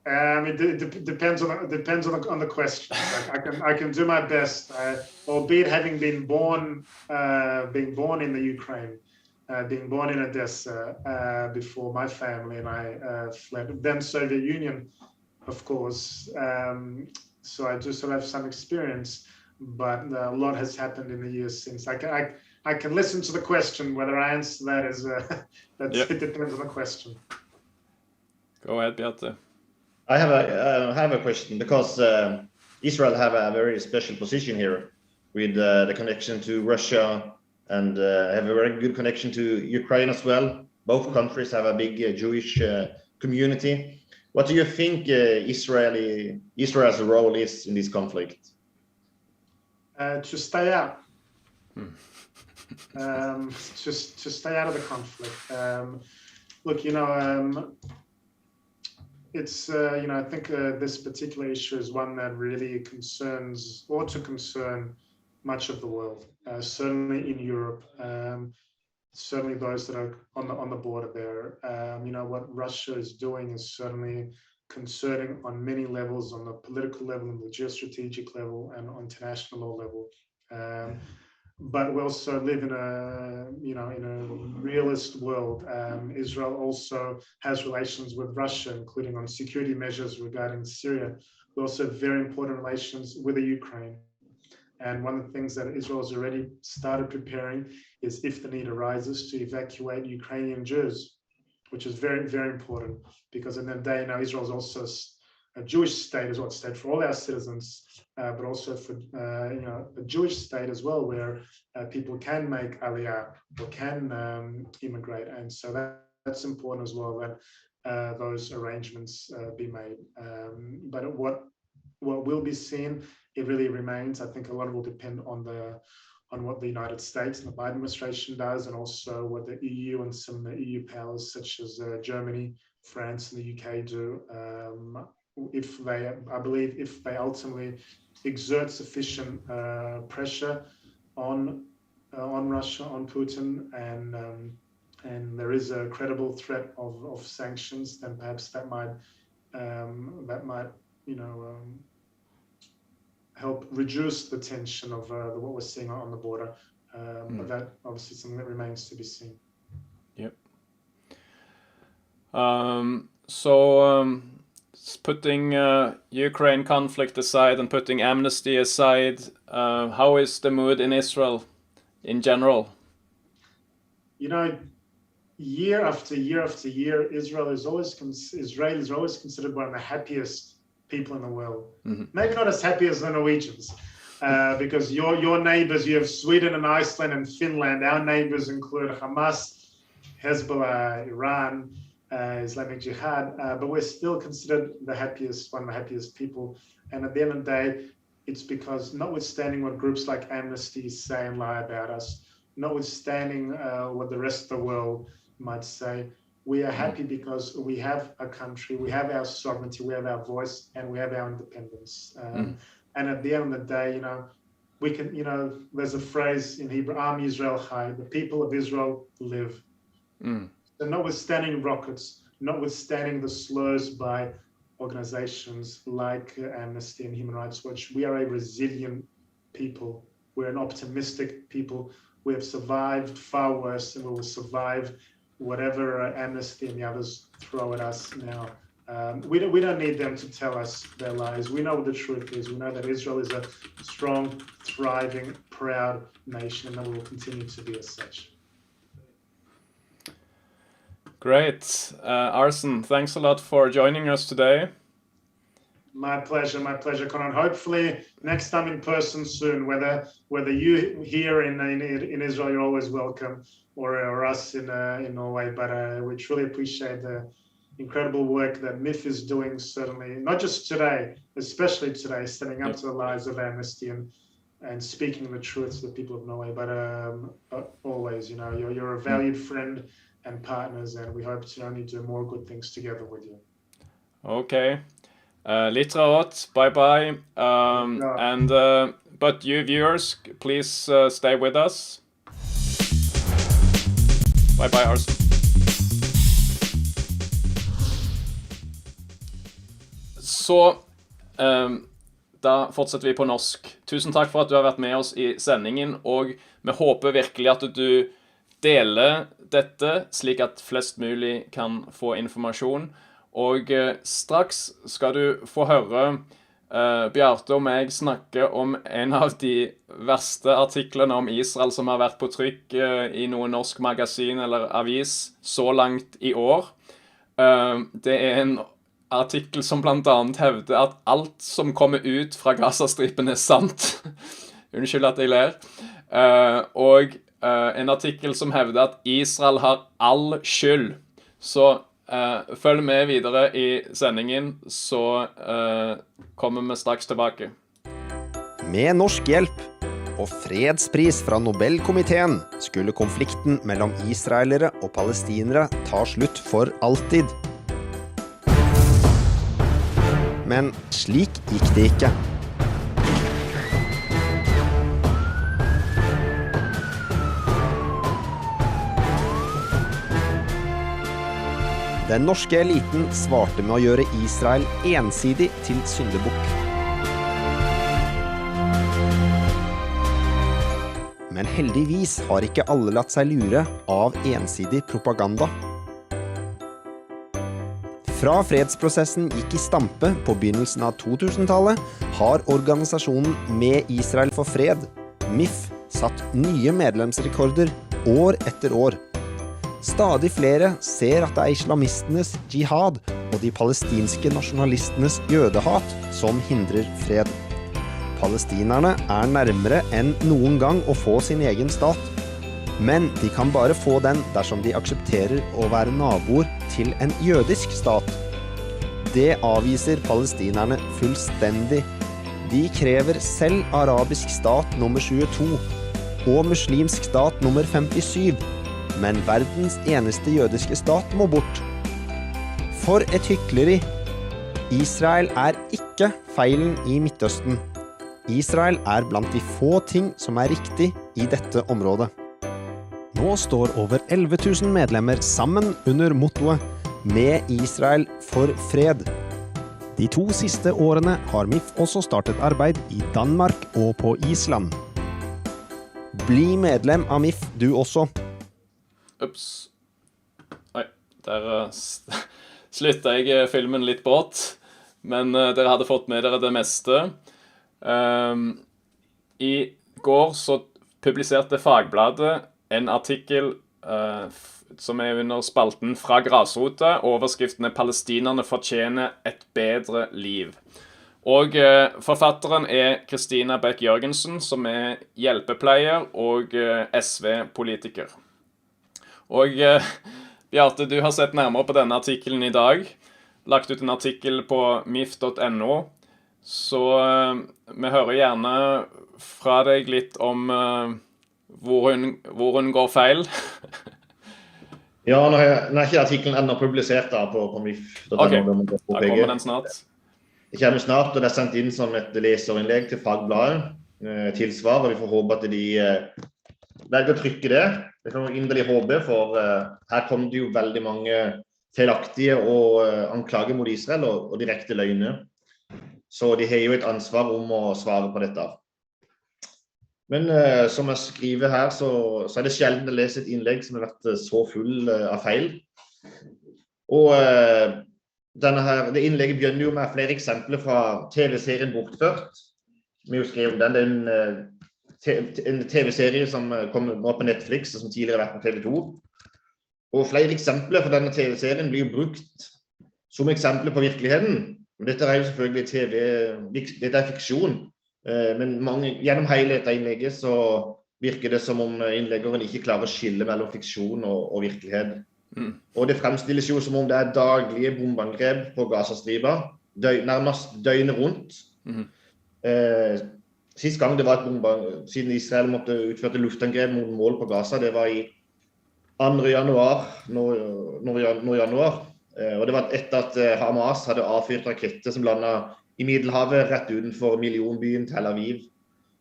It depends on the question. I can do my best, albeit having been born in the Ukraine, being born in Odessa before my family and I fled. Then Soviet Union, of course. So I do sort of have some experience, but a lot has happened in the years since. I can listen to the question. Whether I answer that is it depends on the question. Go ahead, Bjarte. I have a question, because Israel have a very special position here with the connection to Russia, and have a very good connection to Ukraine as well. Both countries have a big Jewish community. What do you think Israel's role is in this conflict? To stay out. To stay out of the conflict. Look, it's I think this particular issue is one that really ought to concern much of the world, certainly in Europe, certainly those that are on the border there. What Russia is doing is certainly concerning on many levels, on the political level, on the geostrategic level, and on international law level. But we also live in a realist world. Israel also has relations with Russia, including on security measures regarding Syria. We also have very important relations with the Ukraine. And one of the things that Israel has already started preparing is, if the need arises, to evacuate Ukrainian Jews, which is very, very important, because in the day now Israel is also a Jewish state, is what state for all our citizens, but also for a Jewish state as well, where people can make aliyah or can immigrate, and so that's important as well, that those arrangements be made. But what will be seen, it really remains. I think a lot will depend on what the United States and the Biden administration does, and also what the EU and some of the EU powers such as Germany, France, and the UK do. I believe if they ultimately exert sufficient pressure on Russia, on Putin, and there is a credible threat of sanctions, then perhaps that might help reduce the tension of what we're seeing on the border. But that obviously is something that remains to be seen. Yep. putting Ukraine conflict aside and putting Amnesty aside, how is the mood in Israel in general? You know, year after year after year, Israelis are always considered one of the happiest people in the world. Maybe not as happy as the Norwegians, because your neighbors, you have Sweden and Iceland and Finland. Our neighbors include Hamas, Hezbollah, Iran, Islamic Jihad, but we're still considered one of the happiest people. And at the end of the day, it's because, notwithstanding what groups like Amnesty say and lie about us, notwithstanding what the rest of the world might say, we are happy because we have a country, we have our sovereignty, we have our voice, and we have our independence. And at the end of the day, you know, we can, you know, there's a phrase in Hebrew, Am Yisrael Chai, the people of Israel live. So notwithstanding rockets, notwithstanding the slurs by organizations like Amnesty and Human Rights Watch, we are a resilient people. We're an optimistic people. We have survived far worse, and we will survive whatever Amnesty and the others throw at us now. We don't need them to tell us their lies. We know what the truth is. We know that Israel is a strong, thriving, proud nation, and that we will continue to be as such. Great. Arsen, thanks a lot for joining us today. My pleasure, Conrad. Hopefully next time in person soon, whether you here in Israel, you're always welcome, or us in Norway. But we truly appreciate the incredible work that MIF is doing, certainly, not just today, especially today, standing up to the lies of Amnesty and speaking the truth to the people of Norway. But always, you know, you're a valued friend and partners, and we hope to only do more good things together with you. Okay. Litraot, bye-bye. But you viewers, please stay with us. Bye-bye, Arsen. Så da fortsetter vi på norsk. Tusen takk for at du har vært med oss i sendingen, og vi håper virkelig at du deler dette, slik at flest mulig kan få informasjon. Og straks skal du få høre Bjarte og meg snakke om en av de verste artiklene om Israel som har vært på trykk i noe norsk magasin eller avis så langt i år. Det er en artikkel som blant annet hevder at alt som kommer ut fra Gazastripen er sant. Unnskyld at jeg ler. Og en artikkel som hevder at Israel har all skyld. Så følg med videre i sendingen, så kommer vi straks tilbake. Med norsk hjelp og fredspris fra Nobelkomiteen skulle konflikten mellom israelere og palestinere ta slutt for alltid. Men slik gikk det ikke. Den norske eliten svarte med å gjøre Israel ensidig til syndebukk. Men heldigvis har ikke alle latt seg lure av ensidig propaganda. Fra fredsprosessen gikk i stampe på begynnelsen av 2000-tallet, har organisasjonen Med Israel for fred, MIF, satt nye medlemsrekorder år etter år. Stadig flere ser at det er islamistenes jihad og de palestinske nasjonalistenes jødehat som hindrer fred. Palestinerne er nærmere enn noen gang å få sin egen stat. Men de kan bare få den dersom de aksepterer å være naboer til en jødisk stat. Det avviser palestinerne fullstendig. De krever selv arabisk stat nummer 22 og muslimsk stat nummer 57. Men verdens eneste jødiske stat må bort. For et hykleri! Israel er ikke feilen i Midtøsten. Israel er blant de få ting som er riktig i dette området. Nå står over 11 000 medlemmer sammen under mottoet Med Israel for fred. De 2 siste årene har MIF også startet arbeid i Danmark og på Island. Bli medlem av MIF du også. Ups. Oi, der sluttet jeg filmen litt brått. Men dere hadde fått med dere det meste. I går så publiserte Fagbladet en artikkel som under spalten Fra grasrota. Overskriften Palestinerne fortjener et bedre liv. Og forfatteren Kristina Beck-Jørgensen, som hjelpepleier og SV-politiker. Og Bjarte, du har sett nærmere på denne artikkelen i dag. Lagt ut en artikkel på miff.no. Så vi hører gjerne fra deg litt om hvor hun går feil. Ja, nå er ikke artikkelen ennå publisert da på miff.no. Ok, da kommer den snart. Det kommer snart, og det sendt inn som et leserinnlegg til Fagbladet tilsvar, og vi får håpe at de velger å trykke det. Det kan vi inderlig håpe, for her kommer det jo veldig mange feilaktige anklager mot Israel og direkte løgner. Så de har jo et ansvar om å svare på dette. Men som jeg skriver her, så det sjelden å lese et innlegg som har vært så full av feil. Og det innlegget begynner jo med flere eksempler fra TV-serien Bortført. Vi har jo skrevet den. Det en TV-serie som kommer nå på Netflix, og som tidligere har vært på TV 2. Og flere eksempler fra denne TV-serien blir jo brukt som eksempler på virkeligheten. Men dette jo selvfølgelig dette fiksjon. Men gjennom hele dette innlegget så virker det som om innleggeren ikke klarer å skille mellom fiksjon og virkelighet. Og det fremstilles jo som om det daglige bombeangrep på Gaza-stripa, nærmest døgnet rundt. Sist gang det var et bombeangrep, siden Israel måtte utføre luftangrep mot mål på Gaza, det var i 2. januar, nå januar. Og det var etter at Hamas hadde avfyrt raketter som landet i Middelhavet rett utenfor millionbyen Tel Aviv.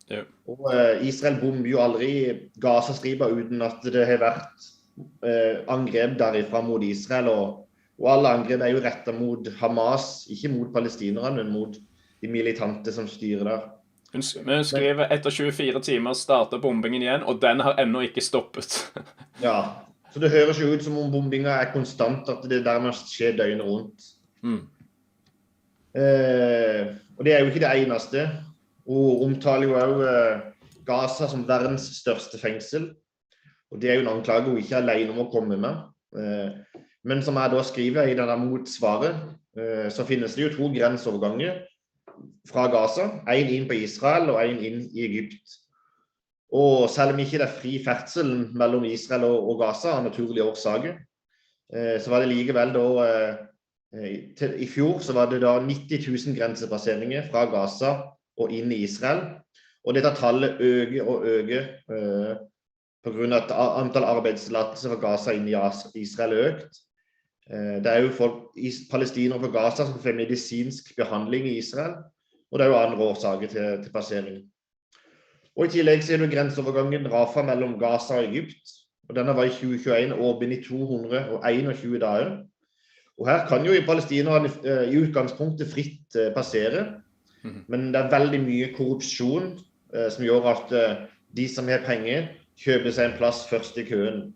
Ja. Og Israel bomber jo aldri Gaza-stripa uten at det har vært angrep derifra mot Israel, og alle angrep jo rettet mot Hamas, ikke mot palestinerne, men mot de militante som styrer der. Hun skriver etter 24 timer starter bombingen igjen, og den har ennå ikke stoppet. Ja, så det høres jo ut som om bombingen konstant, at det nærmest skjer døgnet rundt. Og det jo ikke det eneste. Hun omtaler jo også Gaza som verdens største fengsel. Og det jo en anklage hun ikke alene om å komme med. Men som jeg da skriver i denne motsvaret, så finnes det jo 2 grenseoverganger fra Gaza. En inn på Israel og en inn i Egypt. Og selv om ikke det fri ferdsel mellom Israel og Gaza av naturlige årsaker, så var det likevel da, i fjor så var det da 90 000 grensepasseringer fra Gaza og inn i Israel. Og dette tallet øker og øker på grunn av at antall arbeidstillatelser fra Gaza inn i Israel økt. Det jo palestinere fra Gaza som får medisinsk behandling i Israel, og det jo andre årsaker til passering. Og i tillegg ser du grenseovergangen Rafah mellom Gaza og Egypt, og denne var i 2021 åpen i 221 dager. Og her kan jo palestinerne i utgangspunktet fritt passere, men det veldig mye korrupsjon som gjør at de som har penger kjøper seg en plass først i køen.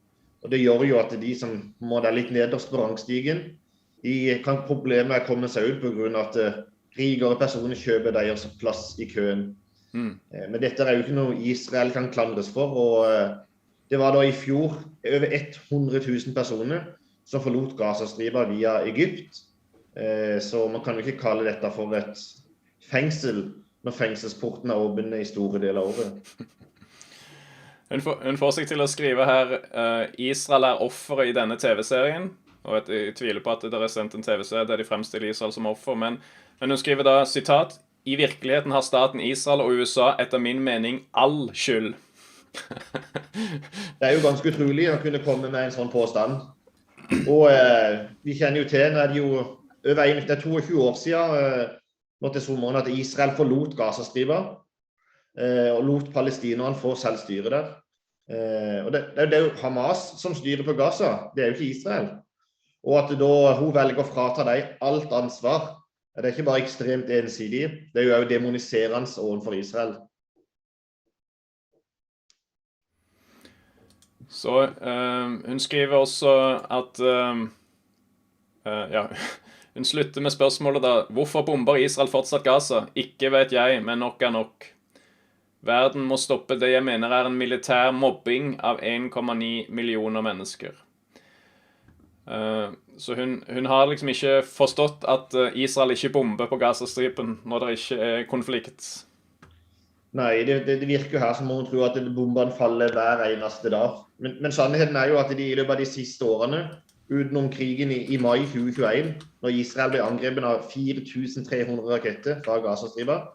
Og det gjør jo at de som må litt nederst på rangstigen, de kan problemet komme seg ut på grunn av at rikere personer kjøper deres plass i køen. Men dette jo ikke noe Israel kan klandres for, og det var da i fjor over 100 000 personer som forlot Gaza-stripa via Egypt. Så man kan jo ikke kalle dette for et fengsel når fengselsporten åpen i store deler av året. Hun får seg til å skrive her Israel offeret i denne TV-serien, og jeg tviler på at det sendt en TV-serie der de fremstiller Israel som offer, men hun skriver da, sitat, «I virkeligheten har staten Israel og USA etter min mening all skyld». Det jo ganske utrolig å kunne komme med en sånn påstand. Og vi kjenner jo til, det jo over 22 år siden, nå til sommeren, at Israel forlot Gaza-stripa, og lot palestinerne få selvstyre der. Og det jo Hamas som styrer på Gaza, det jo ikke Israel. Og at da hun velger å frata deg alt ansvar, det ikke bare ekstremt ensidig, det jo demoniserende overfor Israel. Så hun skriver også at Hun slutter med spørsmålet da, hvorfor bomber Israel fortsatt Gaza? Ikke vet jeg, men nok er nok. Verden må stoppe det jeg mener er en militær mobbing av 1,9 millioner mennesker. Så hun har liksom ikke forstått at Israel ikke bomber på Gazastripen når det ikke er konflikt. Nei, det virker jo her som om hun tror at bombene faller hver eneste dag. Men sannheten er jo at i løpet av de siste årene, utenom krigen i mai 2021, når Israel ble angrepet av 4.300 raketter fra Gazastripen,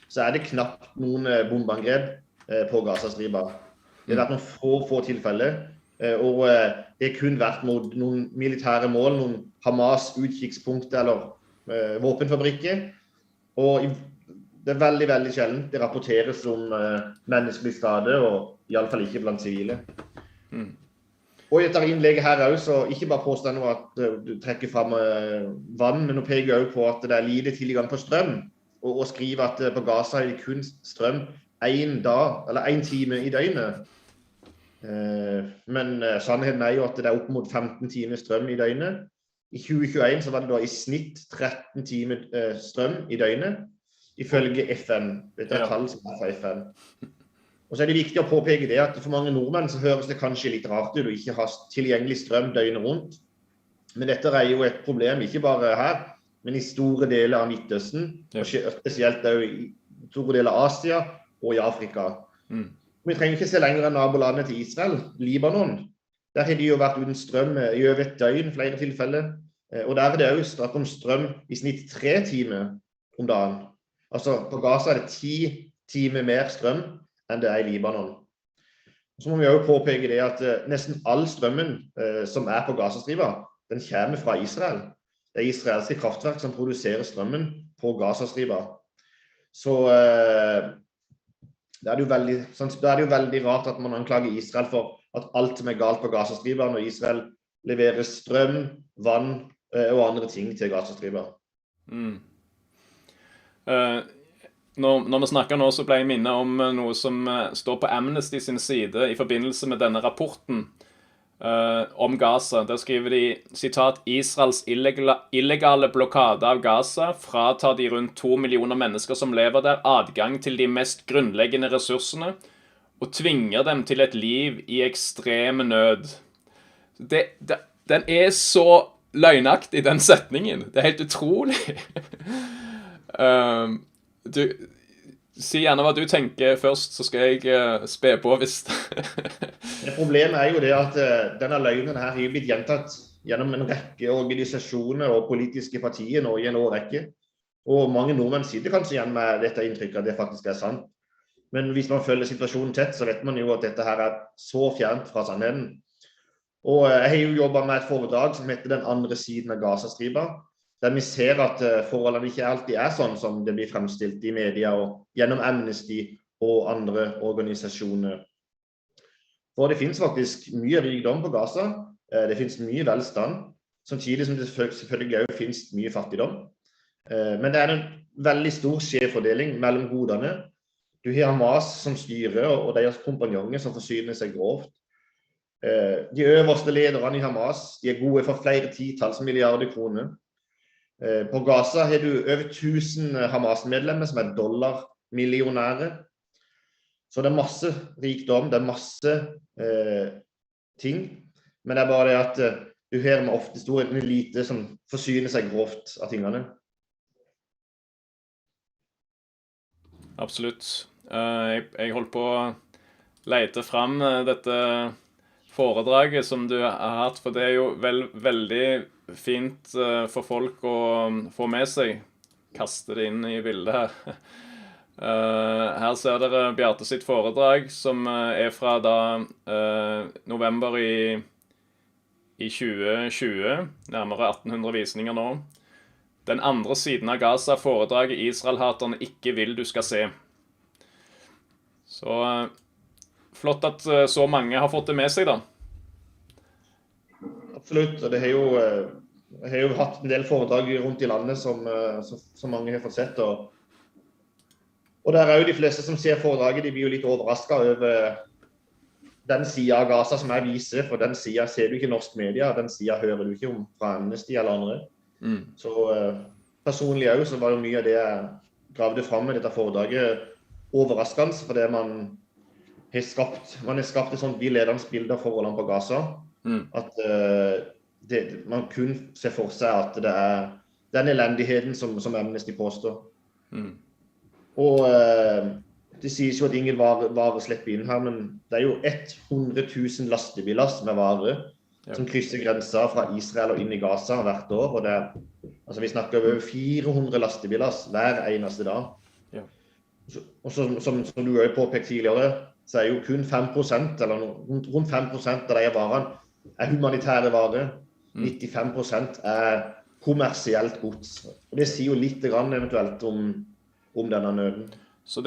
så er det knapt noen bombeangrep på Gazastripen. Det har vært noen få tilfeller, og det har kun vært mot noen militære mål, noen Hamas utkikspunkter eller våpenfabrikker, og det er veldig, veldig sjelden det rapporteres om menneskelig skade, og i alle fall ikke blant sivile. Og i dette innlegget her også, så ikke bare påstanden om at du trekker frem vann, men hun peker også på at det er lite tilgang på strøm, og skriver at på Gaza er det kun strøm 1 dag, eller 1 time i døgnet. Men sannheten er jo at det er opp mot 15 timer strøm i døgnet. I 2021 så var det da i snitt 13 timer strøm i døgnet, ifølge FN. Dette er tall som er fra FN. Og så er det viktig å påpeke det at for mange nordmenn så høres det kanskje litt rart ut å ikke ha tilgjengelig strøm døgnet rundt. Men dette er jo et problem, ikke bare her, men i store deler av Midtøsten, og spesielt i store deler av Asia og i Afrika. Vi trenger ikke se lenger enn nabolandet til Israel, Libanon. Der har de jo vært uten strøm i over et døgn, flere tilfeller. Og der er det også snakk om strøm i snitt 3 timer om dagen. Altså på Gaza er det 10 timer mer strøm enn det er i Libanon. Så må vi også påpeke det at nesten all strømmen som er på Gazastripen, den kommer fra Israel. Det er israelske kraftverk som produserer strømmen på Gazastripen. Så det er jo veldig rart at man anklager Israel for at alt som er galt på Gazastripen, når Israel leverer strøm, vann og andre ting til Gazastripen. Når vi snakker nå, så ble jeg minnet om noe som står på Amnesty sin side i forbindelse med denne rapporten om Gaza. Der skriver de, sitat, Israels illegale blokade av Gaza fratar de rundt 2 millioner mennesker som lever der adgang til de mest grunnleggende ressursene og tvinger dem til et liv i ekstreme nød. Den er så løgnaktig, den setningen. Det er helt utrolig. Si gjerne hva du tenker først, så skal jeg spe på hvis Problemet er jo det at denne løgnen her har blitt gjentatt gjennom en rekke organisasjoner og politiske partier nå i en årrekke. Og mange nordmenn sitter kanskje igjen med dette inntrykket at det faktisk er sant. Men hvis man følger situasjonen tett, så vet man jo at dette her er så fjernt fra sannheten. Og jeg har jo jobbet med et foredrag som heter Den andre siden av Gazastripen, der vi ser at forholdene ikke alltid er sånn som det blir fremstilt i media og gjennom Amnesty og andre organisasjoner. For det finnes faktisk mye rikdom på Gaza, det finnes mye velstand, samtidig som det selvfølgelig også finnes mye fattigdom. Men det er en veldig stor skjevfordeling mellom godene. Du har Hamas som styrer og deres kompanjonger som forsyner seg grovt. De øverste lederne i Hamas, de er gode for flere titalls milliarder kroner. På Gaza har du over 1000 Hamas-medlemmer som er dollarmillionærer. Så det er masse rikdom, det er masse ting. Men det er bare det at du hører med ofte stor elite som forsyner seg grovt av tingene. Absolutt. Jeg holdt på å lete frem dette foredraget som du har hatt, for det er jo veldig fint for folk å få med seg. Kaste det inn i bildet her. Her ser dere Bjarte sitt foredrag, som er fra da november i 2020, nærmere 1800 visninger nå. Den andre siden av Gaza, foredraget Israel-haterne ikke vil du skal se. Så flott at så mange har fått det med seg da. Absolutt, og det har jo hatt en del foredrag rundt i landet som mange har fått sett. Og der er jo de fleste som ser foredraget, de blir jo litt overrasket over den siden av Gaza som jeg viser, for den siden ser du ikke i norsk media, den siden hører du ikke om fra Amnesty eller andre. Så personlig også, så var det mye av det jeg gravde frem med dette foredraget overraskende, fordi man har skapt et sånt villedende bilde av forholdene på Gaza, at man kun ser for seg at det den elendigheten som Amnesty påstår. Og det sies jo at ingen varer slipper inn her, men det jo 100 000 lastebiler med varer som krysser grenser fra Israel og inn i Gaza hvert år, og altså vi snakker over 400 lastebiler hver eneste dag. Og som du har påpekt tidligere, så jo kun 5%, eller rundt 5% av de varene humanitære varer. 95% kommersielt gods. Og det sier jo litt grann eventuelt om denne nøden. Så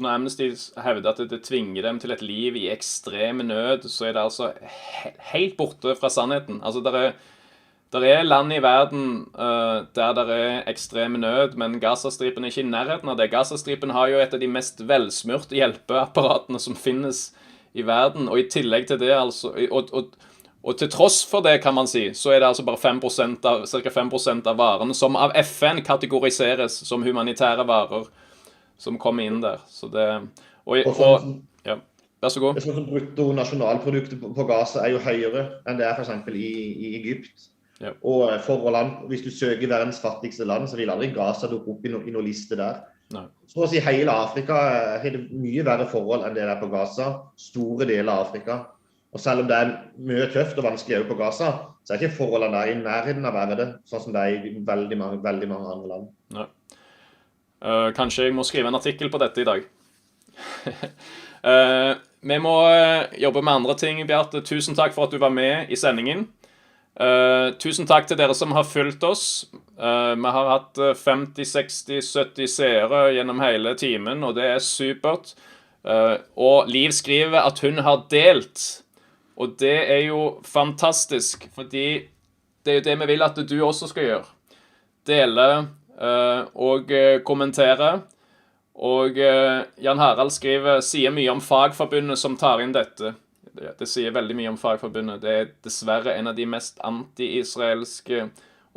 når Amnesty hevder at det tvinger dem til et liv i ekstrem nød, så det altså helt borte fra sannheten. Altså, der land i verden der det ekstrem nød, men Gazastripen ikke i nærheten av det. Gazastripen har jo et av de mest velsmurte hjelpeapparatene som finnes i verden, og i tillegg til det, altså, og til tross for det, kan man si, så det altså bare ca. 5% av varene som av FN kategoriseres som humanitære varer som kommer inn der. Så det, vær så god. Det som brutto nasjonalproduktet på Gaza jo høyere enn det for eksempel i Egypt. Og forholdene, hvis du søker verdens fattigste land, så vil aldri Gaza dukke opp i noen liste der. Så å si hele Afrika har det mye verre forhold enn det på Gaza, store deler av Afrika. Og selv om det mye tøft og vanskelig på Gaza, så ikke forholdene der i nærheten av verre det, sånn som det i veldig mange andre land. Kanskje jeg må skrive en artikkel på dette i dag. Vi må jobbe med andre ting, Bjarte. Tusen takk for at du var med i sendingen. Tusen takk til dere som har fulgt oss. Vi har hatt 50, 60, 70 seere gjennom hele timen, og det supert. Og Liv skriver at hun har delt, og det jo fantastisk, fordi det jo det vi vil at du også skal gjøre. Dele og kommentere. Og Jan Harald skriver, sier mye om fagforbundet som tar inn dette. Det sier veldig mye om fagforbundet. Det dessverre en av de mest anti-israelske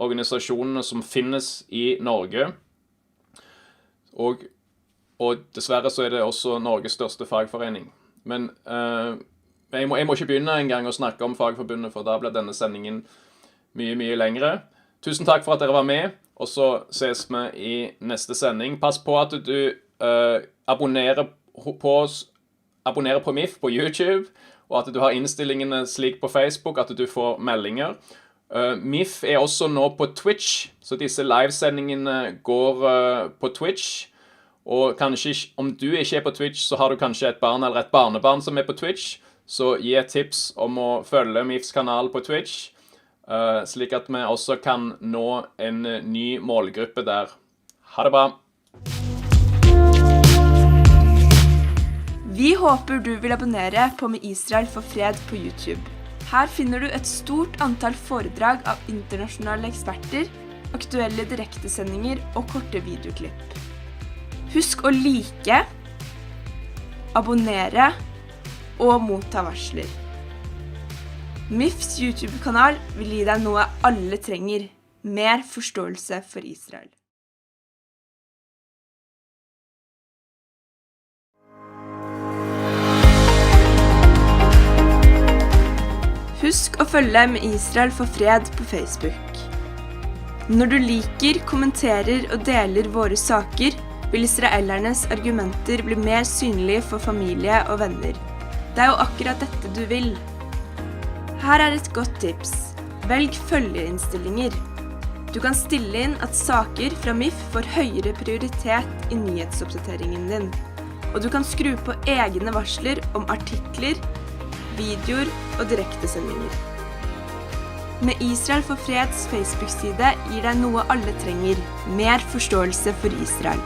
organisasjonene som finnes i Norge. Og dessverre så det også Norges største fagforening. Men jeg må ikke begynne en gang å snakke om fagforbundet, for da blir denne sendingen mye lengre. Tusen takk for at dere var med, og så ses vi i neste sending. Pass på at du abonnerer på MIF på YouTube, og at du har innstillingene slik på Facebook at du får meldinger. MIF også nå på Twitch, så disse livesendingene går på Twitch. Og kanskje, om du ikke på Twitch, så har du kanskje et barn eller et barnebarn som på Twitch, så gi et tips om å følge MIFs kanal på Twitch, slik at vi også kan nå en ny målgruppe der. Ha det bra! Vi håper du vil abonnere på Med Israel for fred på YouTube. Her finner du et stort antall foredrag av internasjonale eksperter, aktuelle direktesendinger og korte videoklipp. Husk å like, abonnere og motta varsler. MIFs YouTube-kanal vil gi deg noe alle trenger, mer forståelse for Israel. Husk å følge Med Israel for fred på Facebook. Når du liker, kommenterer og deler våre saker, vil israelernes argumenter bli mer synlige for familie og venner. Det jo akkurat dette du vil. Her et godt tips. Velg følgeinnstillinger. Du kan stille inn at saker fra MIF får høyere prioritet i nyhetsoppdateringen din. Og du kan skru på egne varsler om artikler, videoer og direktesendinger. Med Israel for freds Facebook-side gir deg noe alle trenger, mer forståelse for Israel.